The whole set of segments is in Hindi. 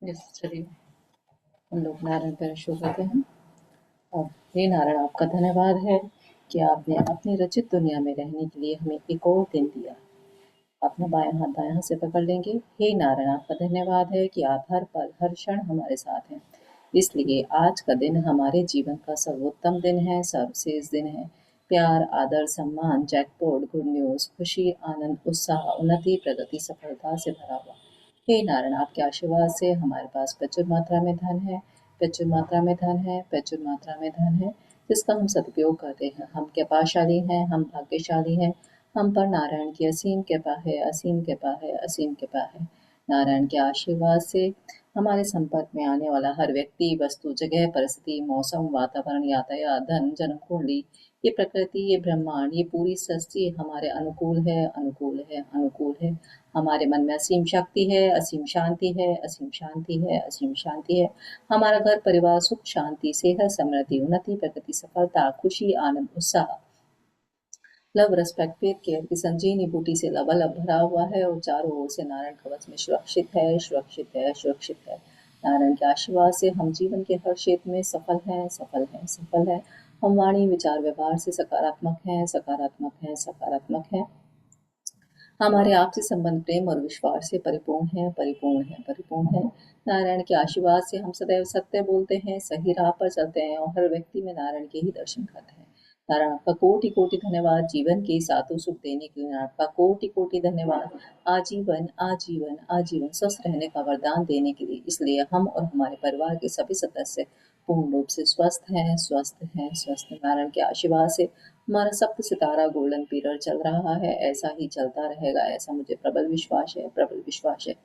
यस, चलिए हम लोग नारायण पर शुरू करते हैं। अब हे नारायण, आपका धन्यवाद है कि आपने अपनी रचित दुनिया में रहने के लिए हमें एक और दिन दिया। अपना बायां हाथ दायां हाथ से पकड़ लेंगे। हे नारायण, आपका धन्यवाद है कि आप हर पल हर क्षण हमारे साथ हैं। इसलिए आज का दिन हमारे जीवन का सर्वोत्तम दिन है, सर्वश्रेष्ठ दिन है। प्यार, आदर, सम्मान, जैकपॉट, गुड न्यूज, खुशी, आनंद, उत्साह, उन्नति, प्रगति, सफलता से भरा हुआ। हे नारायण, आपके आशीर्वाद से हमारे पास प्रचुर मात्रा में धन है, प्रचुर मात्रा में धन है, प्रचुर मात्रा में धन है, जिसका हम सदुपयोग करते हैं। हम कृपाशाली हैं, हम भाग्यशाली हैं। हम पर नारायण की असीम कृपा है, असीम कृपा है, असीम कृपा है। नारायण के आशीर्वाद से हमारे संपर्क में आने वाला हर व्यक्ति, वस्तु, जगह, परिस्थिति, मौसम, वातावरण, यातायात, धन, जन्म कुंडली, ये प्रकृति, ये ब्रह्मांड, ये पूरी सृष्टि हमारे अनुकूल है, अनुकूल है, अनुकूल है। हमारे मन में असीम शक्ति है, असीम शांति है, असीम शांति है, असीम शांति है। हमारा घर परिवार सुख शांति सेहत समृद्धि उन्नति प्रगति सफलता खुशी आनंद उत्साह लव रेस्पेक्ट फेथ केयर की संजीवनी बूटी से लबालब भरा हुआ है और चारों ओर से नारायण कवच में सुरक्षित है, सुरक्षित है, सुरक्षित है। नारायण के आशीर्वाद से हम जीवन के हर क्षेत्र में सफल हैं, सफल हैं, सफल हैं। हम वाणी विचार व्यवहार से सकारात्मक हैं, सकारात्मक हैं, सकारात्मक हैं। हमारे आपसी संबंध प्रेम और विश्वास से परिपूर्ण है, परिपूर्ण है, परिपूर्ण है। नारायण के आशीर्वाद से हम सदैव सत्य बोलते हैं, सही राह पर चलते हैं और हर व्यक्ति में नारायण के ही दर्शन करते हैं। नारायण आपका कोटि कोटि धन्यवाद जीवन के सातों सुख देने के लिए। आपका कोटि कोटि धन्यवाद आजीवन आजीवन आजीवन स्वस्थ रहने का वरदान देने के लिए। इसलिए हम और हमारे परिवार के सभी सदस्य पूर्ण रूप से स्वस्थ हैं, स्वस्थ हैं, स्वस्थ। नारायण के आशीर्वाद से हमारा सप्त सितारा गोल्डन पीरियड चल रहा है, ऐसा ही चलता रहेगा, ऐसा मुझे प्रबल विश्वास है, प्रबल विश्वास है।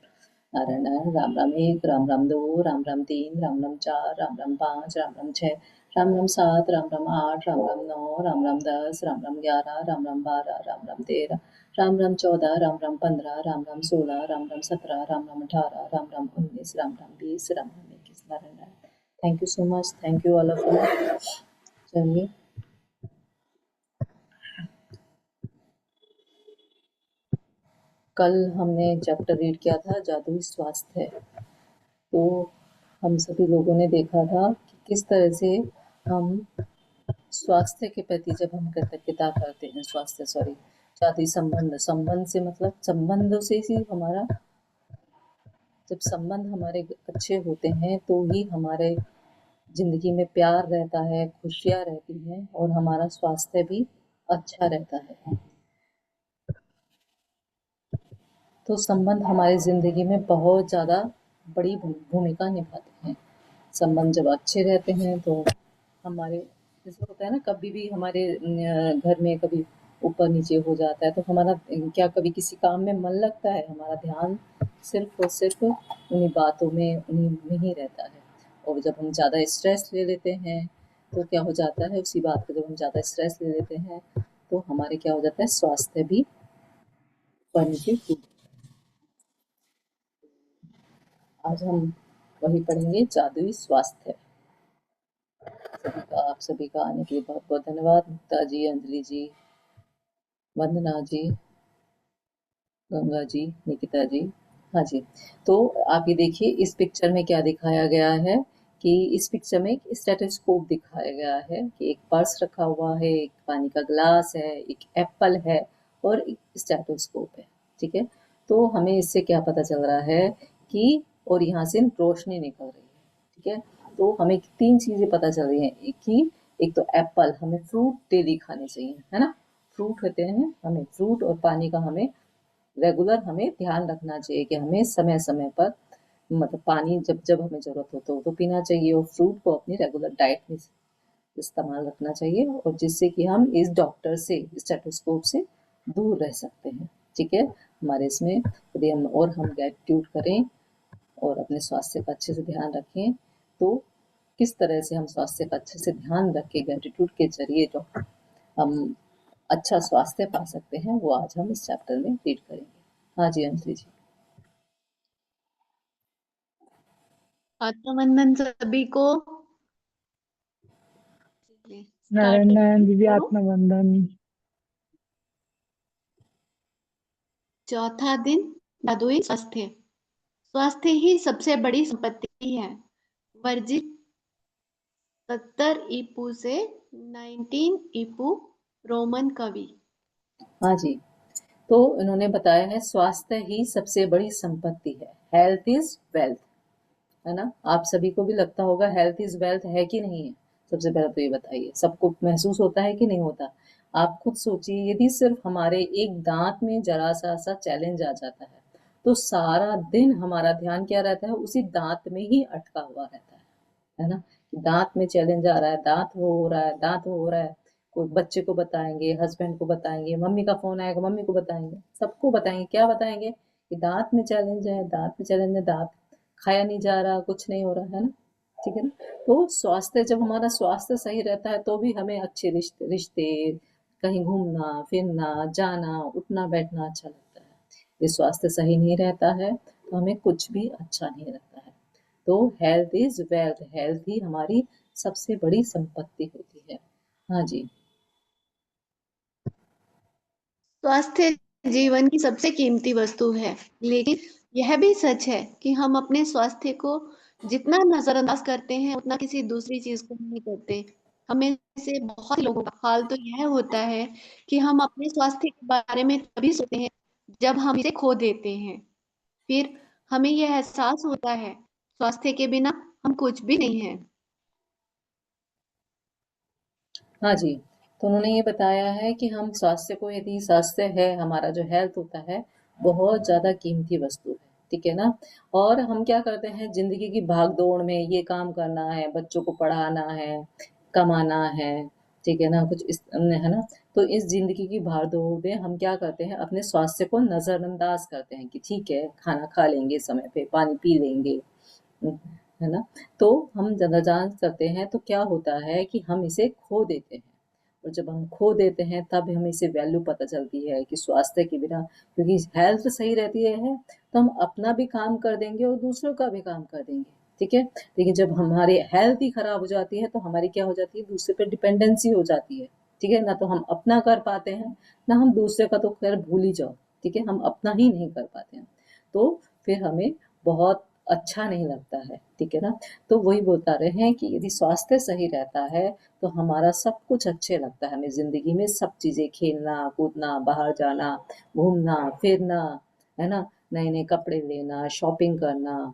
नारायण नारायण, राम राम एक, राम राम दो, राम राम तीन, राम राम चार, राम राम पाँच, राम राम छः, राम राम सात, राम राम आठ, राम राम नौ, Ram Ram 10, Ram Ram 11, Ram Ram 12, Ram Ram 13, Ram Ram 14, Ram Ram 15, Ram Ram 16, Ram Ram 17, Ram Ram 18, Ram Ram 19, Ram Ram 20, Ram Ram 21। Narayan Narayan, thank you so much, thank you all of you. चलिए, कल हमने चैप्टर रीड किया था जादुई स्वास्थ्य। तो हम सभी लोगों ने देखा था कि किस तरह से हम स्वास्थ्य के प्रति जब हम कृतज्ञता करते हैं, स्वास्थ्य सॉरी जादुई संबंध, संबंध से मतलब संबंधों से ही हमारा, जब संबंध हमारे अच्छे होते हैं तो ही हमारे जिंदगी में प्यार रहता है, खुशियाँ रहती हैं और हमारा स्वास्थ्य भी अच्छा रहता है। तो संबंध हमारी ज़िंदगी में बहुत ज़्यादा बड़ी भूमिका निभाते हैं। संबंध जब अच्छे रहते हैं तो हमारे, जैसे होता है ना, कभी भी हमारे घर में कभी ऊपर नीचे हो जाता है तो हमारा क्या कभी किसी काम में मन लगता है? हमारा ध्यान सिर्फ और सिर्फ उन्हीं बातों में, उन्हीं में ही रहता है। और जब हम ज़्यादा स्ट्रेस ले लेते हैं तो क्या हो जाता है, उसी बात पे जब हम ज़्यादा स्ट्रेस ले लेते हैं तो हमारे क्या हो जाता है, स्वास्थ्य भी ऊपर नीचे हो। आज हम वही पढ़ेंगे, जादुई स्वास्थ्य। आप सभी का आने के लिए बहुत बहुत धन्यवाद। मुक्ता जी, अंजलि जी, वंदना जी, गंगा जी, निकिता जी। हाँ जी, तो आप ये देखिए इस पिक्चर में क्या दिखाया गया है कि इस पिक्चर में एक स्टेथोस्कोप दिखाया गया है कि एक पर्स रखा हुआ है, एक पानी का ग्लास है, एक एप्पल है और एक स्टेथोस्कोप है। ठीक है, तो हमें इससे क्या पता चल रहा है कि, और यहाँ से रोशनी निकल रही है। ठीक है, तो हमें तीन चीजें पता चल रही हैं कि एक तो एप्पल, हमें फ्रूट डेली खाने चाहिए, है ना। फ्रूट होते हैं, हमें फ्रूट और पानी का हमें रेगुलर हमें ध्यान रखना चाहिए कि हमें समय समय पर, मतलब पानी जब जब हमें ज़रूरत हो तो पीना चाहिए और फ्रूट को अपनी रेगुलर डाइट में इस्तेमाल रखना चाहिए, और जिससे कि हम इस डॉक्टर से, स्टेथोस्कोप से दूर रह सकते हैं। ठीक है, हमारे इसमें यदि हम ग्रेटिट्यूड करें और अपने स्वास्थ्य का अच्छे से ध्यान रखें तो किस तरह से हम स्वास्थ्य का अच्छे से ध्यान रख के ग्रेटिट्यूड के जरिए जो हम अच्छा स्वास्थ्य पा सकते हैं, वो आज हम इस चैप्टर में रीड करेंगे। हाँ जी, अंजलि जी। आत्मवंदन सभी को। नारायण नारायण दीदी, करो। आत्मवंदन। चौथा दिन जादुई स्वास्थ्य। स्वास्थ्य ही सबसे बड़ी संपत्ति है। वर्जित 70 ईपू से 19 ईपू रोमन कवि। हाँ जी, तो इन्होंने बताया है स्वास्थ्य ही सबसे बड़ी संपत्ति है, हेल्थ इज वेल्थ, है ना। आप सभी को भी लगता होगा हेल्थ इज वेल्थ है कि नहीं है? सबसे पहले तो ये बताइए, सबको महसूस होता है कि नहीं होता? आप खुद सोचिए, यदि सिर्फ हमारे एक दांत में जरा सा सा चैलेंज आ जाता है तो सारा दिन हमारा ध्यान क्या रहता है? उसी दांत में ही अटका हुआ रहता है ना। दांत में चैलेंज आ रहा है, दांत वो हो रहा है, दांत वो हो रहा है। कोई बच्चे को बताएंगे, हस्बैंड को बताएंगे, मम्मी का फोन आएगा मम्मी को बताएंगे, सबको बताएंगे। क्या बताएंगे? कि दांत में चैलेंज है, दांत में चैलेंज है, दांत खाया नहीं जा रहा, कुछ नहीं हो रहा है ना। ठीक है ना। तो स्वास्थ्य, जब हमारा स्वास्थ्य सही रहता है तो भी हमें अच्छे रिश्ते रिश्ते कहीं घूमना फिरना जाना उठना बैठना अच्छा लगता है। ये स्वास्थ्य सही नहीं रहता है तो हमें कुछ भी अच्छा नहीं लगता है। तो हेल्थ इज वेल्थ, हेल्थ ही हमारी सबसे बड़ी संपत्ति होती है। हाँ जी। स्वास्थ्य जीवन की सबसे कीमती वस्तु है, लेकिन यह भी सच है कि हम अपने स्वास्थ्य को जितना नजरअंदाज करते हैं उतना किसी दूसरी चीज को नहीं करते। हमें से बहुत लोगों का हाल तो यह होता है कि हम अपने स्वास्थ्य के बारे में तभी सोचते हैं जब हम इसे खो देते हैं। फिर हमें यह एहसास होता है स्वास्थ्य के बिना हम कुछ भी नहीं है। हाँ जी, तो उन्होंने ये बताया है कि हम स्वास्थ्य को, यदि स्वास्थ्य है हमारा, जो हेल्थ होता है, बहुत ज़्यादा कीमती वस्तु है, ठीक है ना। और हम क्या करते हैं, ज़िंदगी की भाग-दौड़ में ये काम करना है, बच्चों को पढ़ाना है, कमाना है, ठीक है ना, कुछ इस है ना। तो इस ज़िंदगी की भाग-दौड़ में हम क्या करते हैं, अपने स्वास्थ्य को नज़रअंदाज करते हैं कि ठीक है, खाना खा लेंगे समय पे, पानी पी लेंगे, है ना। तो हम नज़रअंदाज करते हैं तो क्या होता है कि हम इसे खो देते हैं। और जब हम खो देते हैं तब हमें इसे वैल्यू पता चलती है कि स्वास्थ्य के बिना, क्योंकि हेल्थ सही रहती है तो हम अपना भी काम कर देंगे और दूसरों का भी काम कर देंगे, ठीक है। लेकिन जब हमारी हेल्थ ही खराब हो जाती है तो हमारी क्या हो जाती है, दूसरे पे डिपेंडेंसी हो जाती है, ठीक है ना। तो हम अपना कर पाते हैं ना, हम दूसरे का तो खैर भूल ही जाओ, ठीक है, हम अपना ही नहीं कर पाते हैं। तो फिर हमें बहुत अच्छा नहीं लगता है, ठीक है ना। तो वही बता रहे हैं कि यदि स्वास्थ्य सही रहता है तो हमारा सब कुछ अच्छे लगता है, हमें ज़िंदगी में सब चीज़ें, खेलना कूदना, बाहर जाना, घूमना फिरना, है ना, नए नए कपड़े लेना, शॉपिंग करना,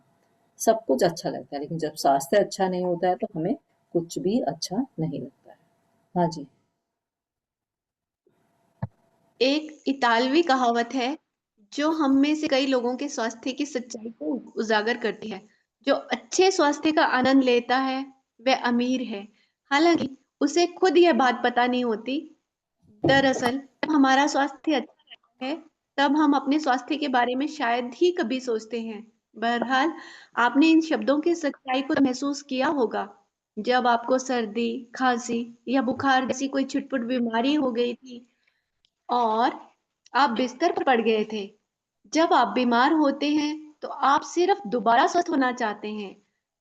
सब कुछ अच्छा लगता है। लेकिन जब स्वास्थ्य अच्छा नहीं होता है तो हमें कुछ भी अच्छा नहीं लगता है। हाँ जी। एक इतालवी कहावत है जो हम में से कई लोगों के स्वास्थ्य की सच्चाई को उजागर करती है। जो अच्छे स्वास्थ्य का आनंद लेता है वह अमीर है, हालांकि उसे खुद यह बात पता नहीं होती। दरअसल जब हमारा स्वास्थ्य अच्छा रहता है तब हम अपने स्वास्थ्य के बारे में शायद ही कभी सोचते हैं। बहरहाल, आपने इन शब्दों की सच्चाई को महसूस किया होगा जब आपको सर्दी, खांसी या बुखार जैसी कोई छुटपुट बीमारी हो गई थी और आप बिस्तर पर पड़ गए थे। जब आप बीमार होते हैं तो आप सिर्फ दोबारा स्वस्थ होना चाहते हैं।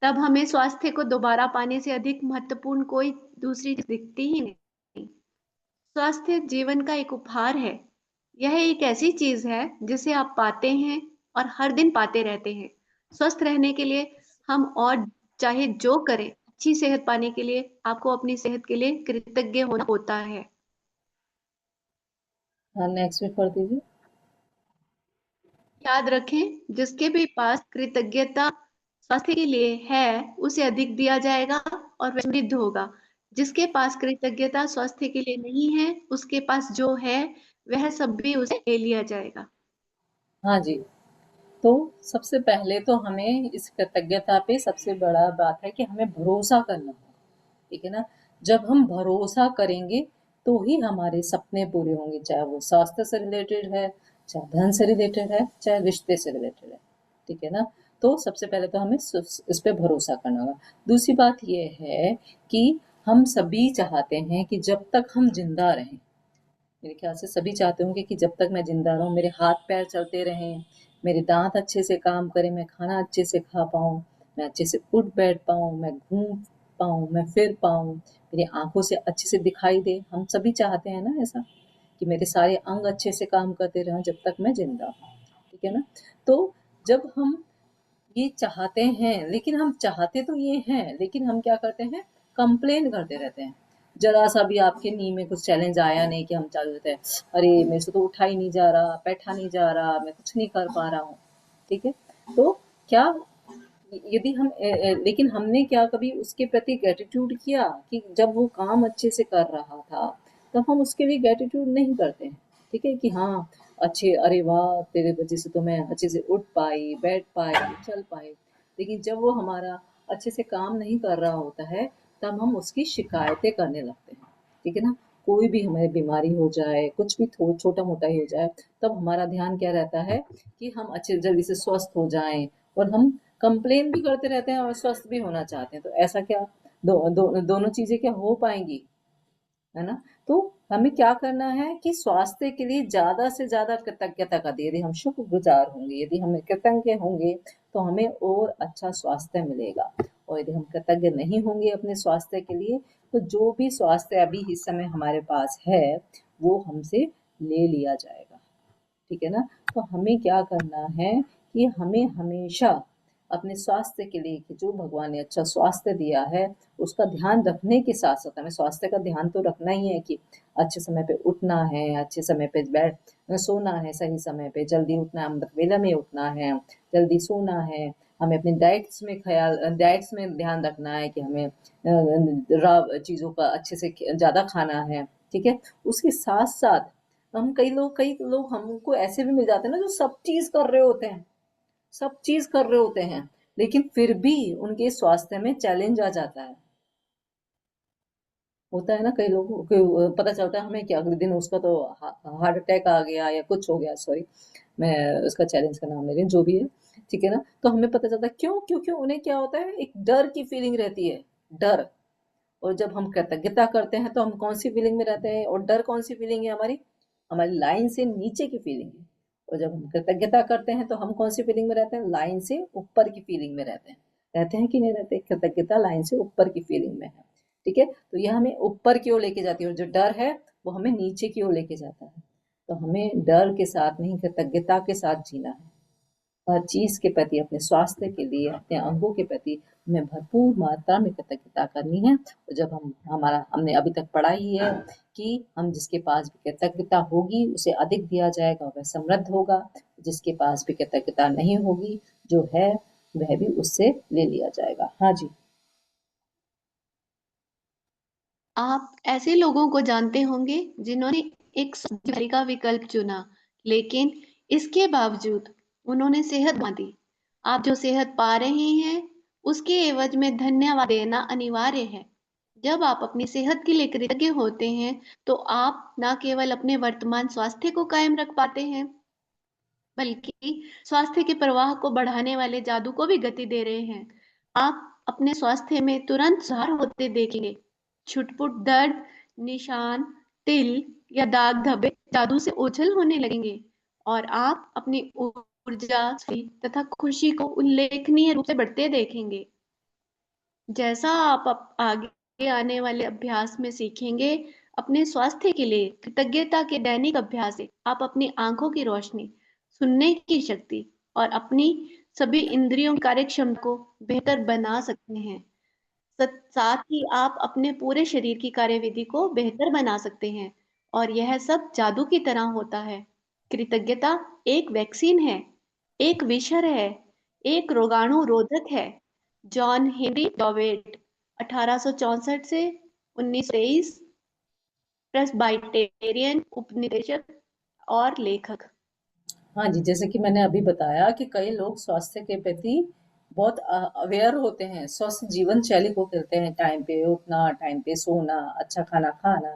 तब हमें स्वास्थ्य को दोबारा पाने से अधिक महत्वपूर्ण कोई दूसरी चीज दिखती ही नहीं। स्वास्थ्य जीवन का एक उपहार है। यह एक ऐसी चीज है जिसे आप पाते हैं और हर दिन पाते रहते हैं। स्वस्थ रहने के लिए हम और चाहे जो करें, अच्छी सेहत पाने के लिए आपको अपनी सेहत के लिए कृतज्ञ होना होता है। हाँ, नेक्स्ट भी पढ़ दीजिए। याद रखें, जिसके भी पास कृतज्ञता स्वास्थ्य के लिए है उसे अधिक दिया जाएगा और वह समृद्ध होगा। जिसके पास कृतज्ञता स्वास्थ्य के लिए नहीं है उसके पास जो है वह सब भी उसे ले लिया जाएगा। हाँ जी, तो सबसे पहले तो हमें इस कृतज्ञता पे सबसे बड़ा बात है कि हमें भरोसा करना होगा, ठीक है ना। जब हम भरोसा करेंगे तो ही हमारे सपने पूरे होंगे, चाहे वो स्वास्थ्य से रिलेटेड है, चाहे धन से रिलेटेड है, चाहे रिश्ते से रिलेटेड है, ठीक है ना। तो सबसे पहले तो हमें इस पे भरोसा करना होगा। दूसरी बात ये है कि हम सभी चाहते हैं कि जब तक हम जिंदा रहें, मेरे ख्याल से सभी चाहते होंगे कि जब तक मैं जिंदा रहूं मेरे हाथ पैर चलते रहें, मेरे दांत अच्छे से काम करें, मैं खाना अच्छे से खा पाऊं, मैं अच्छे से उठ बैठ पाऊं, मैं घूम पाऊं, मैं फिर पाऊं, मेरी आंखों से अच्छे से दिखाई दे। हम सभी चाहते हैं ना ऐसा, कि मेरे सारे अंग अच्छे से काम करते रहें जब तक मैं जिंदा हूं, ठीक है ना। तो जब हम ये चाहते हैं, लेकिन हम चाहते तो ये हैं, लेकिन हम क्या करते हैं, कंप्लेन करते रहते हैं। जरा सा भी आपके नी में कुछ चैलेंज आया नहीं कि हम चालू रहते हैं, अरे मेरे से तो उठा ही नहीं जा रहा, बैठा नहीं जा रहा, मैं कुछ नहीं कर पा रहा हूँ। ठीक है, तो क्या यदि हम लेकिन हमने क्या कभी उसके प्रति ग्रेटिट्यूड किया कि जब वो काम अच्छे से कर रहा था, तब हम उसके लिए ग्रेटिट्यूड नहीं करते हैं। ठीक है कि हाँ, अच्छे, अरे वाह तेरे वजह से तो मैं अच्छे से उठ पाई, बैठ पाई, चल पाई। लेकिन जब वो हमारा अच्छे से काम नहीं कर रहा होता है, तब हम उसकी शिकायतें करने लगते हैं। ठीक है ना, कोई भी हमें बीमारी हो जाए, कुछ भी छोटा मोटा ही हो जाए, तब हमारा ध्यान क्या रहता है कि हम अच्छे जल्दी से स्वस्थ हो जाएं, और हम कंप्लेन भी करते रहते हैं और स्वस्थ भी होना चाहते हैं। तो ऐसा क्या दोनों चीजें क्या हो पाएंगी, है ना? तो हमें क्या करना है कि स्वास्थ्य के लिए ज़्यादा से ज़्यादा कृतज्ञता का दें। यदि हम शुक्रगुज़ार होंगे, यदि हम कृतज्ञ होंगे, तो हमें और अच्छा स्वास्थ्य मिलेगा। और यदि हम कृतज्ञ नहीं होंगे अपने स्वास्थ्य के लिए, तो जो भी स्वास्थ्य अभी इस समय हमारे पास है, वो हमसे ले लिया जाएगा। ठीक है ना? तो हमें क्या करना है कि हमें हमेशा अपने स्वास्थ्य के लिए, कि जो भगवान ने अच्छा स्वास्थ्य दिया है, उसका ध्यान रखने के साथ-साथ हमें स्वास्थ्य का ध्यान तो रखना ही है कि अच्छे समय पे उठना है, अच्छे समय पे सोना है सही समय पे, जल्दी उठना है, अमृत वेला में उठना है, जल्दी सोना है। हमें अपनी डाइट्स में ध्यान रखना है कि हमें रॉ चीज़ों का अच्छे से ज़्यादा खाना है। ठीक है? उसके साथ-साथ हम कई लोग हमको ऐसे भी मिल जाते हैं ना, जो सब चीज़ कर रहे होते हैं, सब चीज़ कर रहे होते हैं, लेकिन फिर भी उनके स्वास्थ्य में चैलेंज आ जाता है। होता है ना, कई लोगों को पता चलता है हमें कि अगले दिन उसका तो हार्ट अटैक आ गया या कुछ हो गया, सॉरी मैं उसका चैलेंज का नाम ले रही हूँ, जो भी है। ठीक है ना, तो हमें पता चलता है क्यों, क्योंकि उन्हें क्या होता है, एक डर की फीलिंग रहती है, डर। और जब हम कृतज्ञता करते हैं तो हम कौन सी फीलिंग में रहते हैं, और डर कौन सी फीलिंग है हमारी, हमारी लाइन से नीचे की फीलिंग है। और जब हम कृतज्ञता करते हैं तो हम कौन सी फीलिंग में रहते हैं, लाइन से ऊपर की फीलिंग में रहते हैं। रहते हैं कि नहीं रहते, कृतज्ञता लाइन से ऊपर की फीलिंग में है। ठीक है, तो यह हमें ऊपर की ओर लेके जाती है, और जो डर है वो हमें नीचे की ओर लेके जाता है। तो हमें डर के साथ नहीं, कृतज्ञता के साथ जीना है। हर चीज़ के प्रति, अपने स्वास्थ्य के लिए, अपने अंगों के प्रति हमें भरपूर मात्रा में कृतज्ञता करनी है। तो जब हमने अभी तक पढ़ा ही है कि हम जिसके पास भी कृतज्ञता होगी, उसे अधिक दिया जाएगा, वह समृद्ध होगा। जिसके पास भी कृतज्ञता नहीं होगी, जो है वह भी उससे ले लिया जाएगा। हाँ जी। आप ऐसे लोगों को जानते होंगे जिन्होंने एक सब्जी का विकल्प चुना, लेकिन इसके बावजूद उन्होंने सेहत गंवा दी। आप जो सेहत पा रहे हैं, उसके एवज में धन्यवाद देना अनिवार्य है। जब आप अपनी सेहत के लिए कृतज्ञ होते हैं, तो आप न केवल अपने वर्तमान स्वास्थ्य को कायम रख पाते हैं, बल्कि स्वास्थ्य के प्रवाह को बढ़ाने वाले जादू को भी गति दे रहे हैं। आप अपने स्वास्थ्य में तुरंत सुधार होते देखेंगे। छुटपुट दर्द, निशान, तिल या दाग धब्बे जादू से ओझल होने लगेंगे, और आप अपनी ऊर्जा तथा खुशी को उल्लेखनीय रूप से बढ़ते देखेंगे। जैसा आप आगे आने वाले अभ्यास में सीखेंगे, अपने स्वास्थ्य के लिए कृतज्ञता के दैनिक अभ्यास से आप अपनी आंखों की रोशनी, सुनने की शक्ति और अपनी सभी इंद्रियों की कार्यक्षमता को बेहतर बना सकते हैं। साथ ही आप अपने पूरे शरीर की कार्यविधि को बेहतर बना सकते हैं, और यह सब जादू की तरह होता है। कृतज्ञता एक वैक्सीन है, एक विषर है, एक रोगाणु रोधक है। जॉन हेनरी डॉवेट 1864 से 1923, प्रेस्बाइटेरियन उपनिदेशक और लेखक। हाँ जी, जैसे कि मैंने अभी बताया कि कई लोग स्वास्थ्य के प्रति बहुत अवेयर होते हैं, स्वस्थ जीवन शैली को करते हैं, टाइम पे उठना, टाइम पे सोना, अच्छा खाना खाना।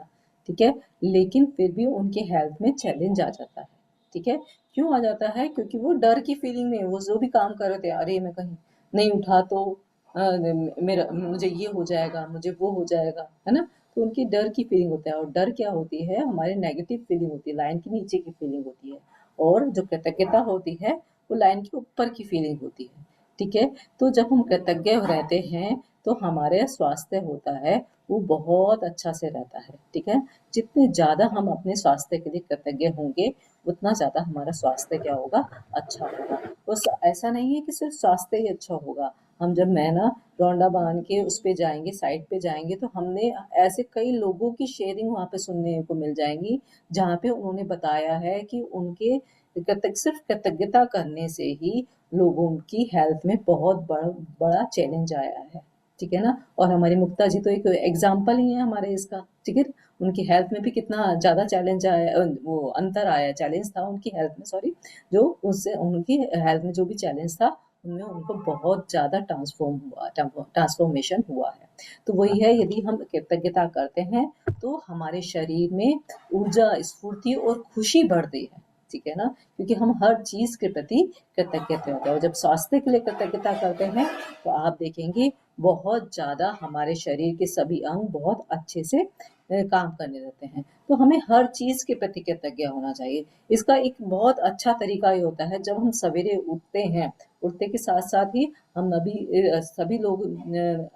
ठीक है, लेकिन फिर भी उनके हेल्थ में चैलेंज आ जाता है। ठीक है, क्यों आ जाता है, क्योंकि वो डर की फीलिंग में, वो जो भी काम कर रहे थे, अरे मैं कहीं नहीं उठा तो मेरा मुझे ये हो जाएगा, मुझे वो हो जाएगा, है ना? तो उनकी डर की फीलिंग होता है, और डर क्या होती है, हमारे नेगेटिव फीलिंग होती है, लाइन के नीचे की फीलिंग होती है। और जो कृतज्ञता होती है, वो लाइन के ऊपर की फीलिंग होती है। ठीक है, तो जब हम कृतज्ञ रहते हैं, तो हमारे स्वास्थ्य होता है वो बहुत अच्छा से रहता है, ठीक है। जितने ज़्यादा हम अपने स्वास्थ्य के लिए कृतज्ञ होंगे उतना ज़्यादा हमारा स्वास्थ्य क्या होगा, अच्छा होगा। तो ऐसा नहीं है कि सिर्फ स्वास्थ्य ही अच्छा होगा। हम जब मैं ना रौंडा बांध के उस पे जाएंगे, साइड पे जाएंगे, तो हमने ऐसे कई लोगों की शेयरिंग वहाँ पे सुनने को मिल जाएंगी जहाँ पे उन्होंने बताया है कि उनके सिर्फ कृतज्ञता करने से ही लोगों की हेल्थ में बहुत बड़ा चैलेंज आया है, ठीक है ना। और हमारी मुक्ता जी तो एक एग्जाम्पल ही है हमारे इसका, ठीक है। उनकी हेल्थ में भी कितना ज़्यादा चैलेंज आया, वो अंतर आया, चैलेंज था उनकी हेल्थ में, सॉरी, जो उससे उनकी हेल्थ में जो भी चैलेंज था उनमें उनको बहुत ज़्यादा ट्रांसफॉर्मेशन हुआ है। तो वही है, यदि हम कृतज्ञता करते हैं तो हमारे शरीर में ऊर्जा, स्फूर्ति और खुशी बढ़ती है, ठीक है ना। क्योंकि हम हर चीज़ के प्रति कृतज्ञ होते हैं, और जब स्वास्थ्य के लिए कृतज्ञता करते हैं तो आप देखेंगे बहुत ज़्यादा हमारे शरीर के सभी अंग बहुत अच्छे से काम करने लगते हैं। तो हमें हर चीज़ के प्रति कृतज्ञ होना चाहिए। इसका एक बहुत अच्छा तरीका ये होता है, जब हम सवेरे उठते हैं, उठते के साथ साथ ही हम अभी सभी लोग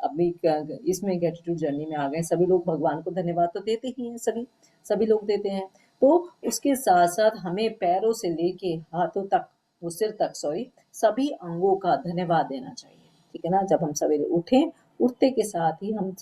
अभी इसमें ग्रेटिट्यूड जर्नी में आ गए, सभी लोग भगवान को धन्यवाद तो देते ही हैं, सभी सभी लोग देते हैं। तो उसके साथ साथ हमें पैरों से लेके हाथों तक, वो सिर तक, सॉरी, सभी अंगों का धन्यवाद देना चाहिए, ठीक है ना। जब हम सवेरे उठें, उठते के साथ ही हम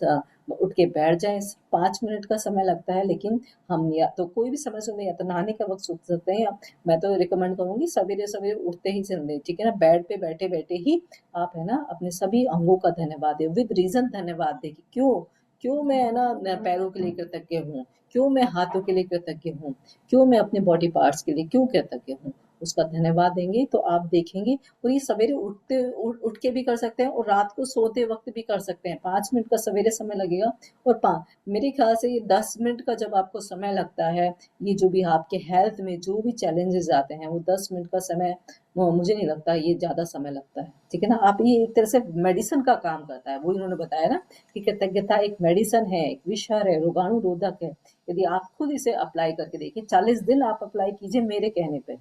उठ के बैठ जाएं, 5 मिनट का समय लगता है, लेकिन हम या तो कोई भी समय सुने, या तो नहाने का वक्त सोच सकते हैं, या मैं तो रिकमेंड करूंगी सवेरे सवेरे उठते ही सुन, ठीक है ना। बेड पे बैठे बैठे ही आप है ना अपने सभी अंगों का धन्यवाद दें, विद रीजन धन्यवाद दें कि क्यों क्यों मैं है ना पैरों के लिए कृतज्ञ हूँ, क्यों मैं हाथों के लिए कृतज्ञ हूँ, क्यों मैं अपने बॉडी पार्ट्स के लिए क्यों कृतज्ञ हूँ, उसका धन्यवाद देंगे तो आप देखेंगे। और ये सवेरे उठ के भी कर सकते हैं, और रात को सोते वक्त भी कर सकते हैं। 5 मिनट का सवेरे समय लगेगा, और मेरे ख्याल से ये 10 मिनट का जब आपको समय लगता है, ये जो भी आपके हेल्थ में जो भी चैलेंजेस आते हैं, वो 10 मिनट का समय, वो मुझे नहीं लगता ये ज़्यादा समय लगता है, ठीक है ना। आप ये एक तरह से मेडिसिन का काम करता है, वो इन्होंने बताया ना कि कृतज्ञता एक मेडिसिन है, एक विषहर है, रोगाणु रोधक है। यदि आप खुद इसे अप्लाई करके देखिए, 40 दिन आप अप्लाई कीजिए मेरे कहने पे,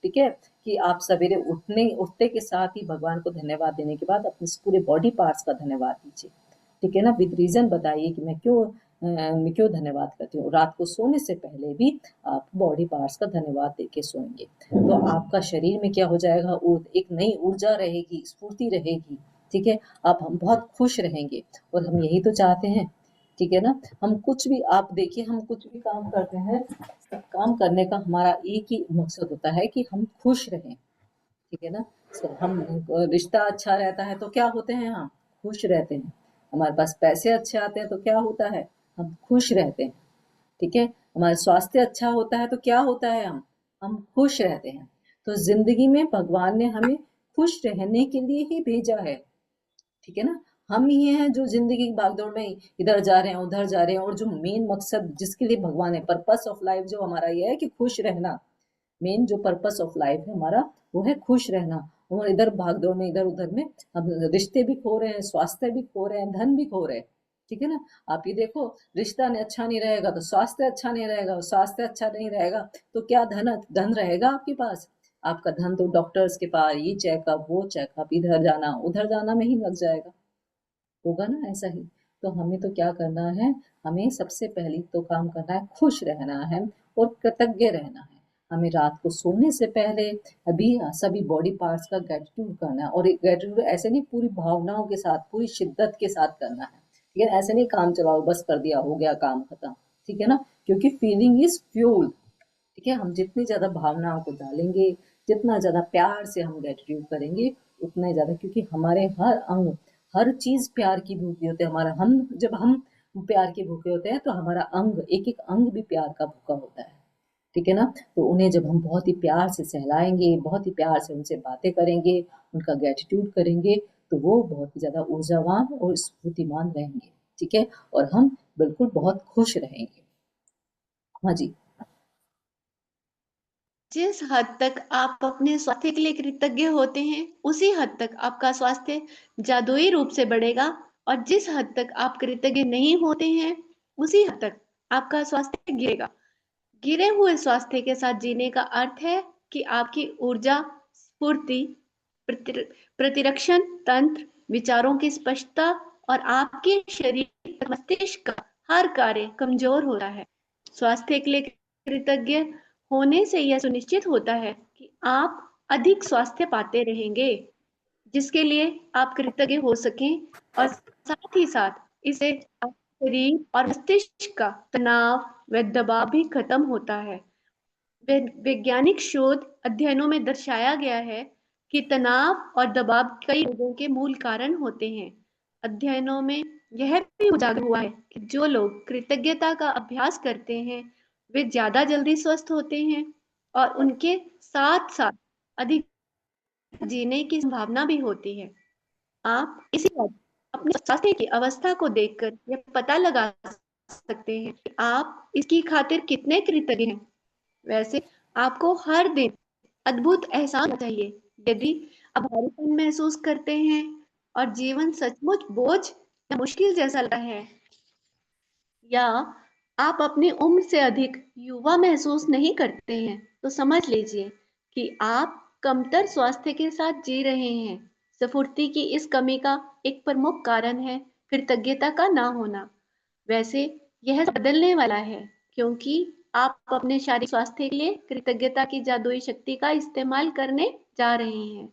ठीक है, कि आप सवेरे उठते के साथ ही भगवान को धन्यवाद देने के बाद अपने पूरे बॉडी पार्ट्स का धन्यवाद दीजिए, ठीक है ना। विद रीजन बताइए कि मैं क्यों धन्यवाद करती हूँ। रात को सोने से पहले भी आप बॉडी पार्ट्स का धन्यवाद देके सोएंगे, तो आपका शरीर में क्या हो जाएगा, एक नई ऊर्जा रहेगी, स्फूर्ति रहेगी, ठीक है। आप हम बहुत खुश रहेंगे, और हम यही तो चाहते हैं, ठीक है ना। हम कुछ भी, आप देखिए, हम कुछ भी काम करते हैं, काम करने का हमारा एक ही मकसद होता है कि हम खुश रहें, ठीक है ना। हम रिश्ता अच्छा रहता है तो क्या होते हैं, हम खुश रहते हैं। हमारे पास पैसे अच्छे आते हैं तो क्या होता है, हम खुश रहते हैं, ठीक है। हमारा स्वास्थ्य अच्छा होता है तो क्या होता है, हम खुश रहते हैं। तो जिंदगी में भगवान ने हमें खुश रहने के लिए ही भेजा है, ठीक है ना। हम ये हैं जो जिंदगी की भागदौड़ में इधर जा रहे हैं, उधर जा रहे हैं, और जो मेन मकसद जिसके लिए भगवान है, पर्पस ऑफ लाइफ जो हमारा ये है कि खुश रहना, मेन जो पर्पस ऑफ लाइफ है हमारा वो है खुश रहना। और इधर भागदौड़ में, इधर उधर में हम रिश्ते भी खो रहे हैं, स्वास्थ्य भी खो रहे हैं, धन भी खो रहे हैं, ठीक है ना। आप ये देखो, रिश्ता अच्छा नहीं रहेगा तो स्वास्थ्य अच्छा नहीं रहेगा, और स्वास्थ्य अच्छा नहीं रहेगा तो क्या धन धन रहेगा आपके पास। आपका धन तो डॉक्टर्स के पास, ये चेकअप वो चेकअप, इधर जाना उधर जाना में ही लग जाएगा, होगा ना ऐसा ही। तो हमें तो क्या करना है, हमें सबसे पहले तो काम करना है, खुश रहना है और कृतज्ञ रहना है। हमें रात को सोने से पहले अभी सभी बॉडी पार्ट्स का ग्रेटिट्यूड करना है, और ग्रेटिट्यूड ऐसे नहीं, पूरी भावनाओं के साथ, पूरी शिद्दत के साथ करना है, ठीक है। ऐसे नहीं काम चलाओ बस कर दिया हो गया काम खत्म, ठीक है ना। क्योंकि फीलिंग इज फ्यूल, ठीक है। हम जितनी ज्यादा भावनाओं को डालेंगे, जितना ज्यादा प्यार से हम ग्रेटिट्यूड करेंगे, उतना ही ज्यादा, क्योंकि हमारे हर अंग, हर चीज प्यार की भूखी होती है। हमारा हम जब हम प्यार के भूखे होते हैं तो हमारा अंग, एक एक अंग भी प्यार का भूखा होता है, ठीक है ना। तो उन्हें जब हम बहुत ही प्यार से सहलाएंगे, बहुत ही प्यार से उनसे बातें करेंगे, उनका ग्रेटिट्यूड करेंगे, तो वो बहुत ही ज्यादा ऊर्जावान और स्फूर्तिमान रहेंगे, ठीक है। और हम बिल्कुल बहुत खुश रहेंगे। हाँ जी। जिस हद तक आप अपने स्वास्थ्य के लिए कृतज्ञ होते हैं, उसी हद तक आपका स्वास्थ्य जादुई रूप से बढ़ेगा। और जिस हद तक आप कृतज्ञ नहीं होते हैं, उसी हद तक आपका स्वास्थ्य गिरेगा। गिरे हुए स्वास्थ्य के साथ जीने का अर्थ है कि आपकी ऊर्जा, स्फूर्ति, प्रतिरक्षण तंत्र, विचारों की स्पष्टता और आपके शरीर और मस्तिष्क का हर कार्य कमजोर होता है। स्वास्थ्य के लिए कृतज्ञ होने से यह सुनिश्चित होता है कि आप अधिक स्वास्थ्य पाते रहेंगे, जिसके लिए आप कृतज्ञ हो सकें, और साथ ही साथ इससे आपके शरीर और मस्तिष्क का तनाव व दबाव भी खत्म होता है। वैज्ञानिक शोध अध्ययनों में दर्शाया गया है कि तनाव और दबाव कई रोगों के मूल कारण होते हैं। अध्ययनों में यह भी उजागर हुआ है कि जो लोग कृतज्ञता का अभ्यास करते हैं वे ज्यादा जल्दी स्वस्थ होते हैं, और उनके साथ साथ अधिक जीने की संभावना भी होती है। आप इसी वक्त अपने स्वास्थ्य की अवस्था को देखकर यह पता लगा सकते हैं कि आप इसकी खातिर कितने कृतज्ञ हैं। वैसे आपको हर दिन अद्भुत एहसास होना चाहिए। यदि आप भारीपन महसूस करते हैं और जीवन सचमुच बोझ या मुश्किल जैसा लगता है, या आप अपनी उम्र से अधिक युवा महसूस नहीं करते हैं, तो समझ लीजिए कि आप कमतर स्वास्थ्य के साथ जी रहे हैं। स्फूर्ति की इस कमी का एक प्रमुख कारण है कृतज्ञता का ना होना। वैसे यह बदलने वाला है, क्योंकि आप अपने शारीरिक स्वास्थ्य के लिए कृतज्ञता की जादुई शक्ति का इस्तेमाल करने जा रहे हैं।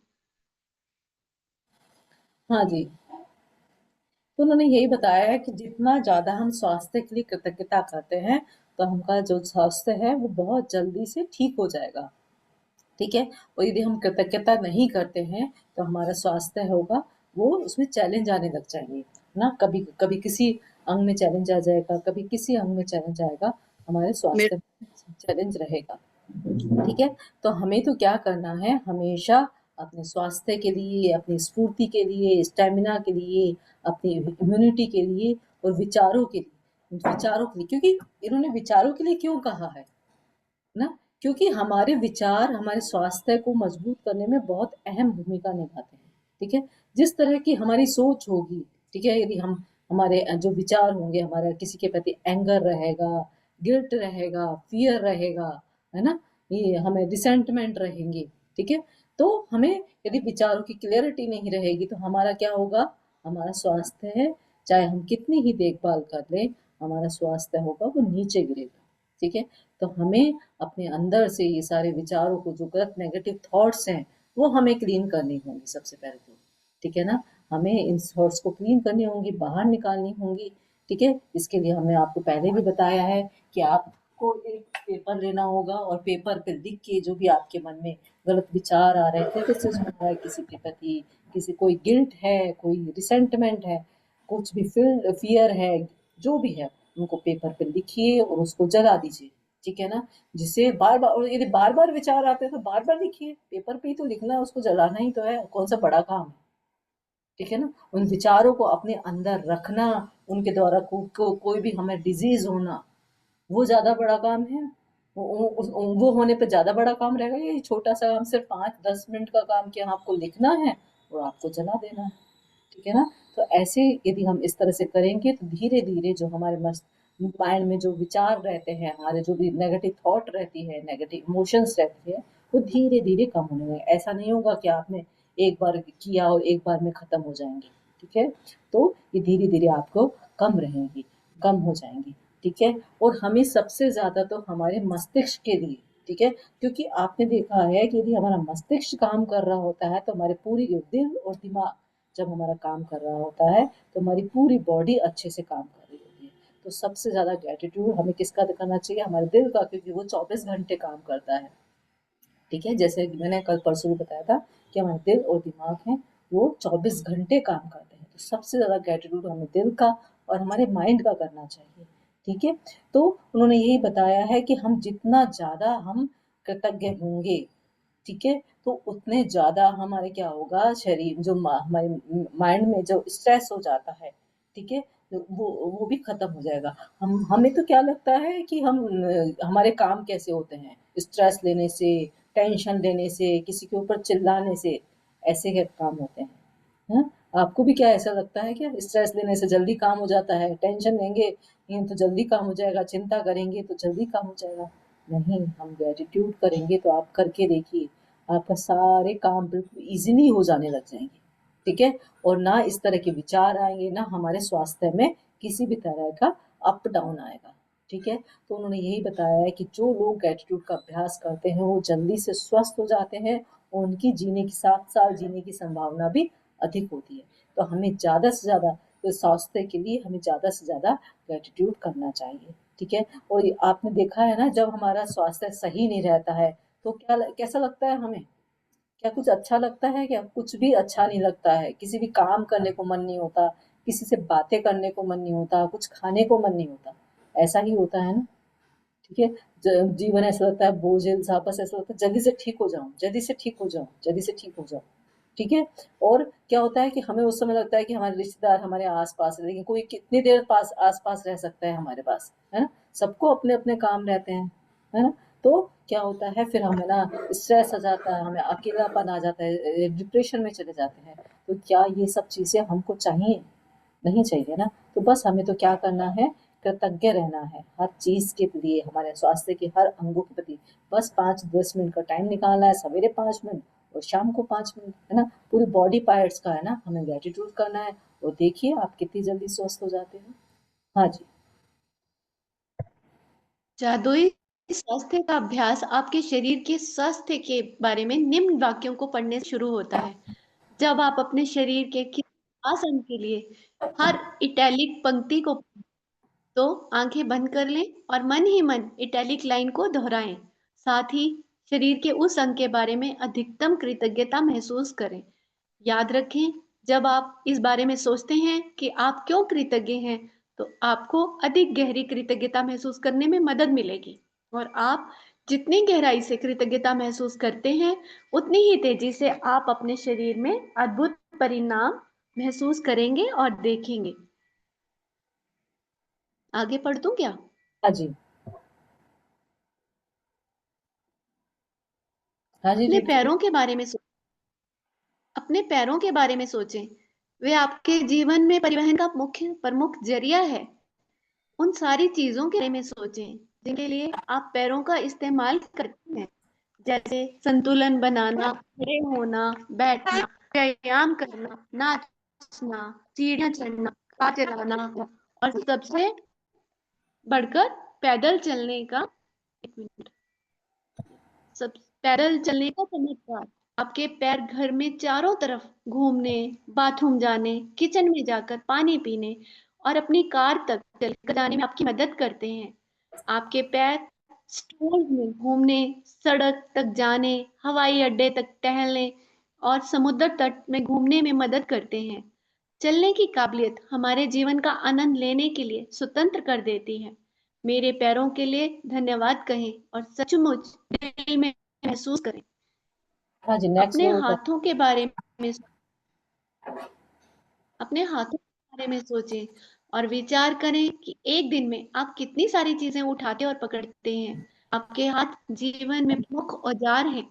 हाँ जी, तो उन्होंने यही बताया है कि जितना ज़्यादा हम स्वास्थ्य के लिए कृतज्ञता करते हैं, तो हमका जो स्वास्थ्य है वो बहुत जल्दी से ठीक हो जाएगा। ठीक है? और यदि हम कृतज्ञता नहीं करते हैं, तो हमारा स्वास्थ्य होगा वो उसमें चैलेंज आने लग जाएंगे ना। कभी कभी किसी अंग में चैलेंज आ जाएगा, कभी किसी अंग में चैलेंज आएगा, हमारे स्वास्थ्य में चैलेंज रहेगा। ठीक है? तो हमें तो क्या करना है, हमेशा अपने स्वास्थ्य के लिए, अपनी स्फूर्ति के लिए, स्टैमिना के लिए, अपनी इम्यूनिटी के लिए और विचारों के लिए, क्योंकि इन्होंने विचारों के लिए क्यों कहा है ना, क्योंकि हमारे विचार हमारे स्वास्थ्य को मजबूत करने में बहुत अहम भूमिका निभाते हैं। ठीक है? जिस तरह की हमारी सोच होगी, ठीक है, यदि हम हमारे जो विचार होंगे, हमारा किसी के प्रति एंगर रहेगा, गिल्ट रहेगा, फियर रहेगा, है ना, ये हमें रिसेंटमेंट रहेंगी। ठीक है? तो हमें यदि विचारों की क्लियरिटी नहीं रहेगी, तो हमारा क्या होगा, हमारा स्वास्थ्य है, चाहे हम कितनी ही देखभाल कर लें, हमारा स्वास्थ्य होगा वो नीचे गिरेगा। ठीक है? तो हमें अपने अंदर से ये सारे विचारों को, जो गलत नेगेटिव थॉट्स हैं, वो हमें क्लीन करनी होंगी सबसे पहले तो। ठीक है ना? हमें इन थॉट्स को क्लीन करनी होंगी, बाहर निकालनी होंगी। ठीक है? इसके लिए हमने आपको पहले भी बताया है कि आपको एक पेपर लेना होगा और पेपर पे लिख के जो भी आपके मन में गलत विचार आ रहे हैं, क्रिटिसिज्म हो रहा है किसी के प्रति, किसी कोई गिल्ट है, कोई रिसेंटमेंट है, कुछ भी फियर है, जो भी है, उनको पेपर पे लिखिए और उसको जला दीजिए। ठीक है ना? जिससे बार-बार, और यदि बार-बार विचार आते हैं तो बार-बार लिखिए, पेपर पे ही तो लिखना है, उसको जलाना ही तो है, कौन-सा बड़ा काम है। ठीक है ना? उन विचारों को अपने अंदर रखना, उनके द्वारा कोई भी हमें डिज़ीज़ होना, वो ज़्यादा बड़ा काम है? वो होने पे ज़्यादा बड़ा काम रहेगा, ये छोटा-सा काम सिर्फ़ 5-10 मिनट का काम कि आपको लिखना है और आपको जला देना है। ठीक है ना? तो ऐसे यदि हम इस तरह से करेंगे, तो धीरे-धीरे जो हमारे माइंड में जो विचार रहते हैं, हमारे जो भी नेगेटिव थॉट रहती है, नेगेटिव इमोशंस रहती है, वो धीरे-धीरे कम होने लगेंगे। ऐसा नहीं होगा कि आपने एक बार किया और एक बार में खत्म हो जाएँगे। ठीक है? तो ये धीरे-धीरे आपको कम रहेंगी, कम हो जाएँगी। ठीक है? और हमें सबसे ज़्यादा तो हमारे मस्तिष्क के लिए, ठीक है? क्योंकि आपने देखा है कि यदि हमारा मस्तिष्क काम कर रहा होता है, तो हमारे पूरी जो दिल और दिमाग जब हमारा काम कर रहा होता है, तो हमारी पूरी बॉडी अच्छे से काम कर रही होती है। तो सबसे ज़्यादा ग्रैटिट्यूड हमें किसका दिखाना चाहिए, हमारे दिल का, क्योंकि वो 24 घंटे काम करता है। ठीक है? जैसे मैंने कल परसों भी बताया था कि हमारे दिल और दिमाग हैं, वो 24 घंटे काम करते हैं। तो सबसे ज़्यादा ग्रैटिट्यूड हमें दिल का और हमारे माइंड का करना चाहिए। ठीक है? तो उन्होंने यही बताया है कि हम जितना ज़्यादा हम कृतज्ञ होंगे, ठीक है, तो उतने ज़्यादा हमारे क्या होगा, शरीर जो हमारे माइंड में जो स्ट्रेस हो जाता है, ठीक है, तो वो भी खत्म हो जाएगा। हमें तो क्या लगता है कि हमारे काम कैसे होते हैं, स्ट्रेस लेने से, टेंशन लेने से, किसी के ऊपर चिल्लाने से, ऐसे के काम होते हैं। हाँ? आपको भी क्या ऐसा लगता है क्या, स्ट्रेस लेने से जल्दी काम हो जाता है, टेंशन लेंगे ये तो जल्दी काम हो जाएगा, चिंता करेंगे तो जल्दी काम हो जाएगा? नहीं, हम ग्रेटिट्यूड करेंगे तो आप करके देखिए, आपका सारे काम बिल्कुल ईज़िली हो जाने लग जाएँगे। ठीक है, और ना इस तरह के विचार आएंगे, ना हमारे स्वास्थ्य में किसी भी तरह का अप डाउन आएगा। ठीक है, तो उन्होंने यही बताया है कि जो लोग ग्रेटिट्यूड का अभ्यास करते हैं वो जल्दी से स्वस्थ हो जाते हैं और उनकी जीने की 7 साल जीने की संभावना भी अधिक होती है। तो हमें ज़्यादा से ज़्यादा तो स्वास्थ्य के लिए हमें ज़्यादा से ज़्यादा ग्रेटिट्यूड करना चाहिए। ठीक है, और आपने देखा है ना, जब हमारा स्वास्थ्य सही नहीं रहता है तो कैसा लगता है हमें? क्या कुछ अच्छा लगता है क्या? कुछ भी अच्छा नहीं लगता है, किसी भी काम करने को मन नहीं होता, किसी से बातें करने को मन नहीं होता, कुछ खाने को मन नहीं होता। ऐसा ही होता है ना? ठीक है, जीवन ऐसा लगता है बोझिल सा, बस ऐसा लगता है जल्दी से ठीक हो जाऊं, जल्दी से ठीक हो जाऊं, जल्दी से ठीक हो जाऊं। ठीक है, और क्या होता है कि हमें उस समय लगता है कि हमारे रिश्तेदार हमारे आस-पास है, लेकिन कोई कितनी देर पास आस-पास रह सकता है हमारे पास, है ना? सबको अपने-अपने काम रहते हैं, है ना? तो क्या होता है फिर हमें ना स्ट्रेस आ जाता है, हमें अकेलापन आ जाता है, डिप्रेशन में चले जाते हैं। तो क्या ये सब चीज़ें हमको चाहिए? नहीं चाहिए ना। तो बस हमें तो क्या करना है, कृतज्ञ रहना है हर चीज़ के लिए, हमारे स्वास्थ्य के हर अंगों के प्रति। बस 5-10 मिनट का टाइम निकालना है, सवेरे 5 मिनट और शाम को 5 मिनट, है ना? पूरी बॉडी पार्ट्स का है ना हमें ग्रेटिट्यूड करना है, और देखिए आप कितनी जल्दी स्वस्थ हो जाते हो। हाँ जी। जादुई स्वास्थ्य का अभ्यास आपके शरीर के स्वास्थ्य के बारे में निम्न वाक्यों को पढ़ने से शुरू होता है। जब आप अपने शरीर के किसी आसन के लिए हर इटैलिक पंक्ति को तो आंखें बंद कर लें और मन ही मन इटैलिक लाइन को दोहराएं। साथ ही शरीर के उस अंग के बारे में अधिकतम कृतज्ञता महसूस करें। याद रखें, जब आप इस बारे में सोचते हैं कि आप क्यों कृतज्ञ हैं, तो आपको अधिक गहरी कृतज्ञता महसूस करने में मदद मिलेगी। और आप जितनी गहराई से कृतज्ञता महसूस करते हैं, उतनी ही तेजी से आप अपने शरीर में अद्भुत परिणाम महसूस करेंगे और देखेंगे। आगे पढ़ दूं क्या? हाँ जी। हाँ जी, अपने रिप्लाई। पैरों के बारे में अपने पैरों के बारे में सोचें। वे आपके जीवन में परिवहन का मुख्य प्रमुख जरिया है। उन सारी चीजों के बारे में सोचें जिनके लिए आप पैरों का इस्तेमाल करते हैं, जैसे संतुलन बनाना, खड़े होना, बैठना, व्यायाम करना, नाचना, सीढ़ियां चढ़ना, कार चलाना और सबसे बढ़कर पैदल चलने का एक मिनट सब पैदल चलने का चमत्कार। आपके पैर घर में चारों तरफ घूमने, बाथरूम जाने, किचन में जाकर पानी पीने और अपनी कार तक चलकर जाने में आपकी मदद करते हैं। आपके पैर स्टोर में घूमने, सड़क तक जाने, हवाई अड्डे तक टहलने और समुद्र तट में घूमने में मदद करते हैं। चलने की काबिलियत हमारे जीवन का आनंद लेने के लिए स्वतंत्र कर देती है। मेरे पैरों के लिए धन्यवाद कहें और सचमुच दिल में महसूस करें। हाँ जी, नेक्स्ट अपने लेवल पर। हाथों के बारे में अपने हाथों के बारे में सोचें और विचार करें कि एक दिन में आप कितनी सारी चीजें उठाते और पकड़ते हैं। आपके हाथ जीवन में प्रमुख औजार हैं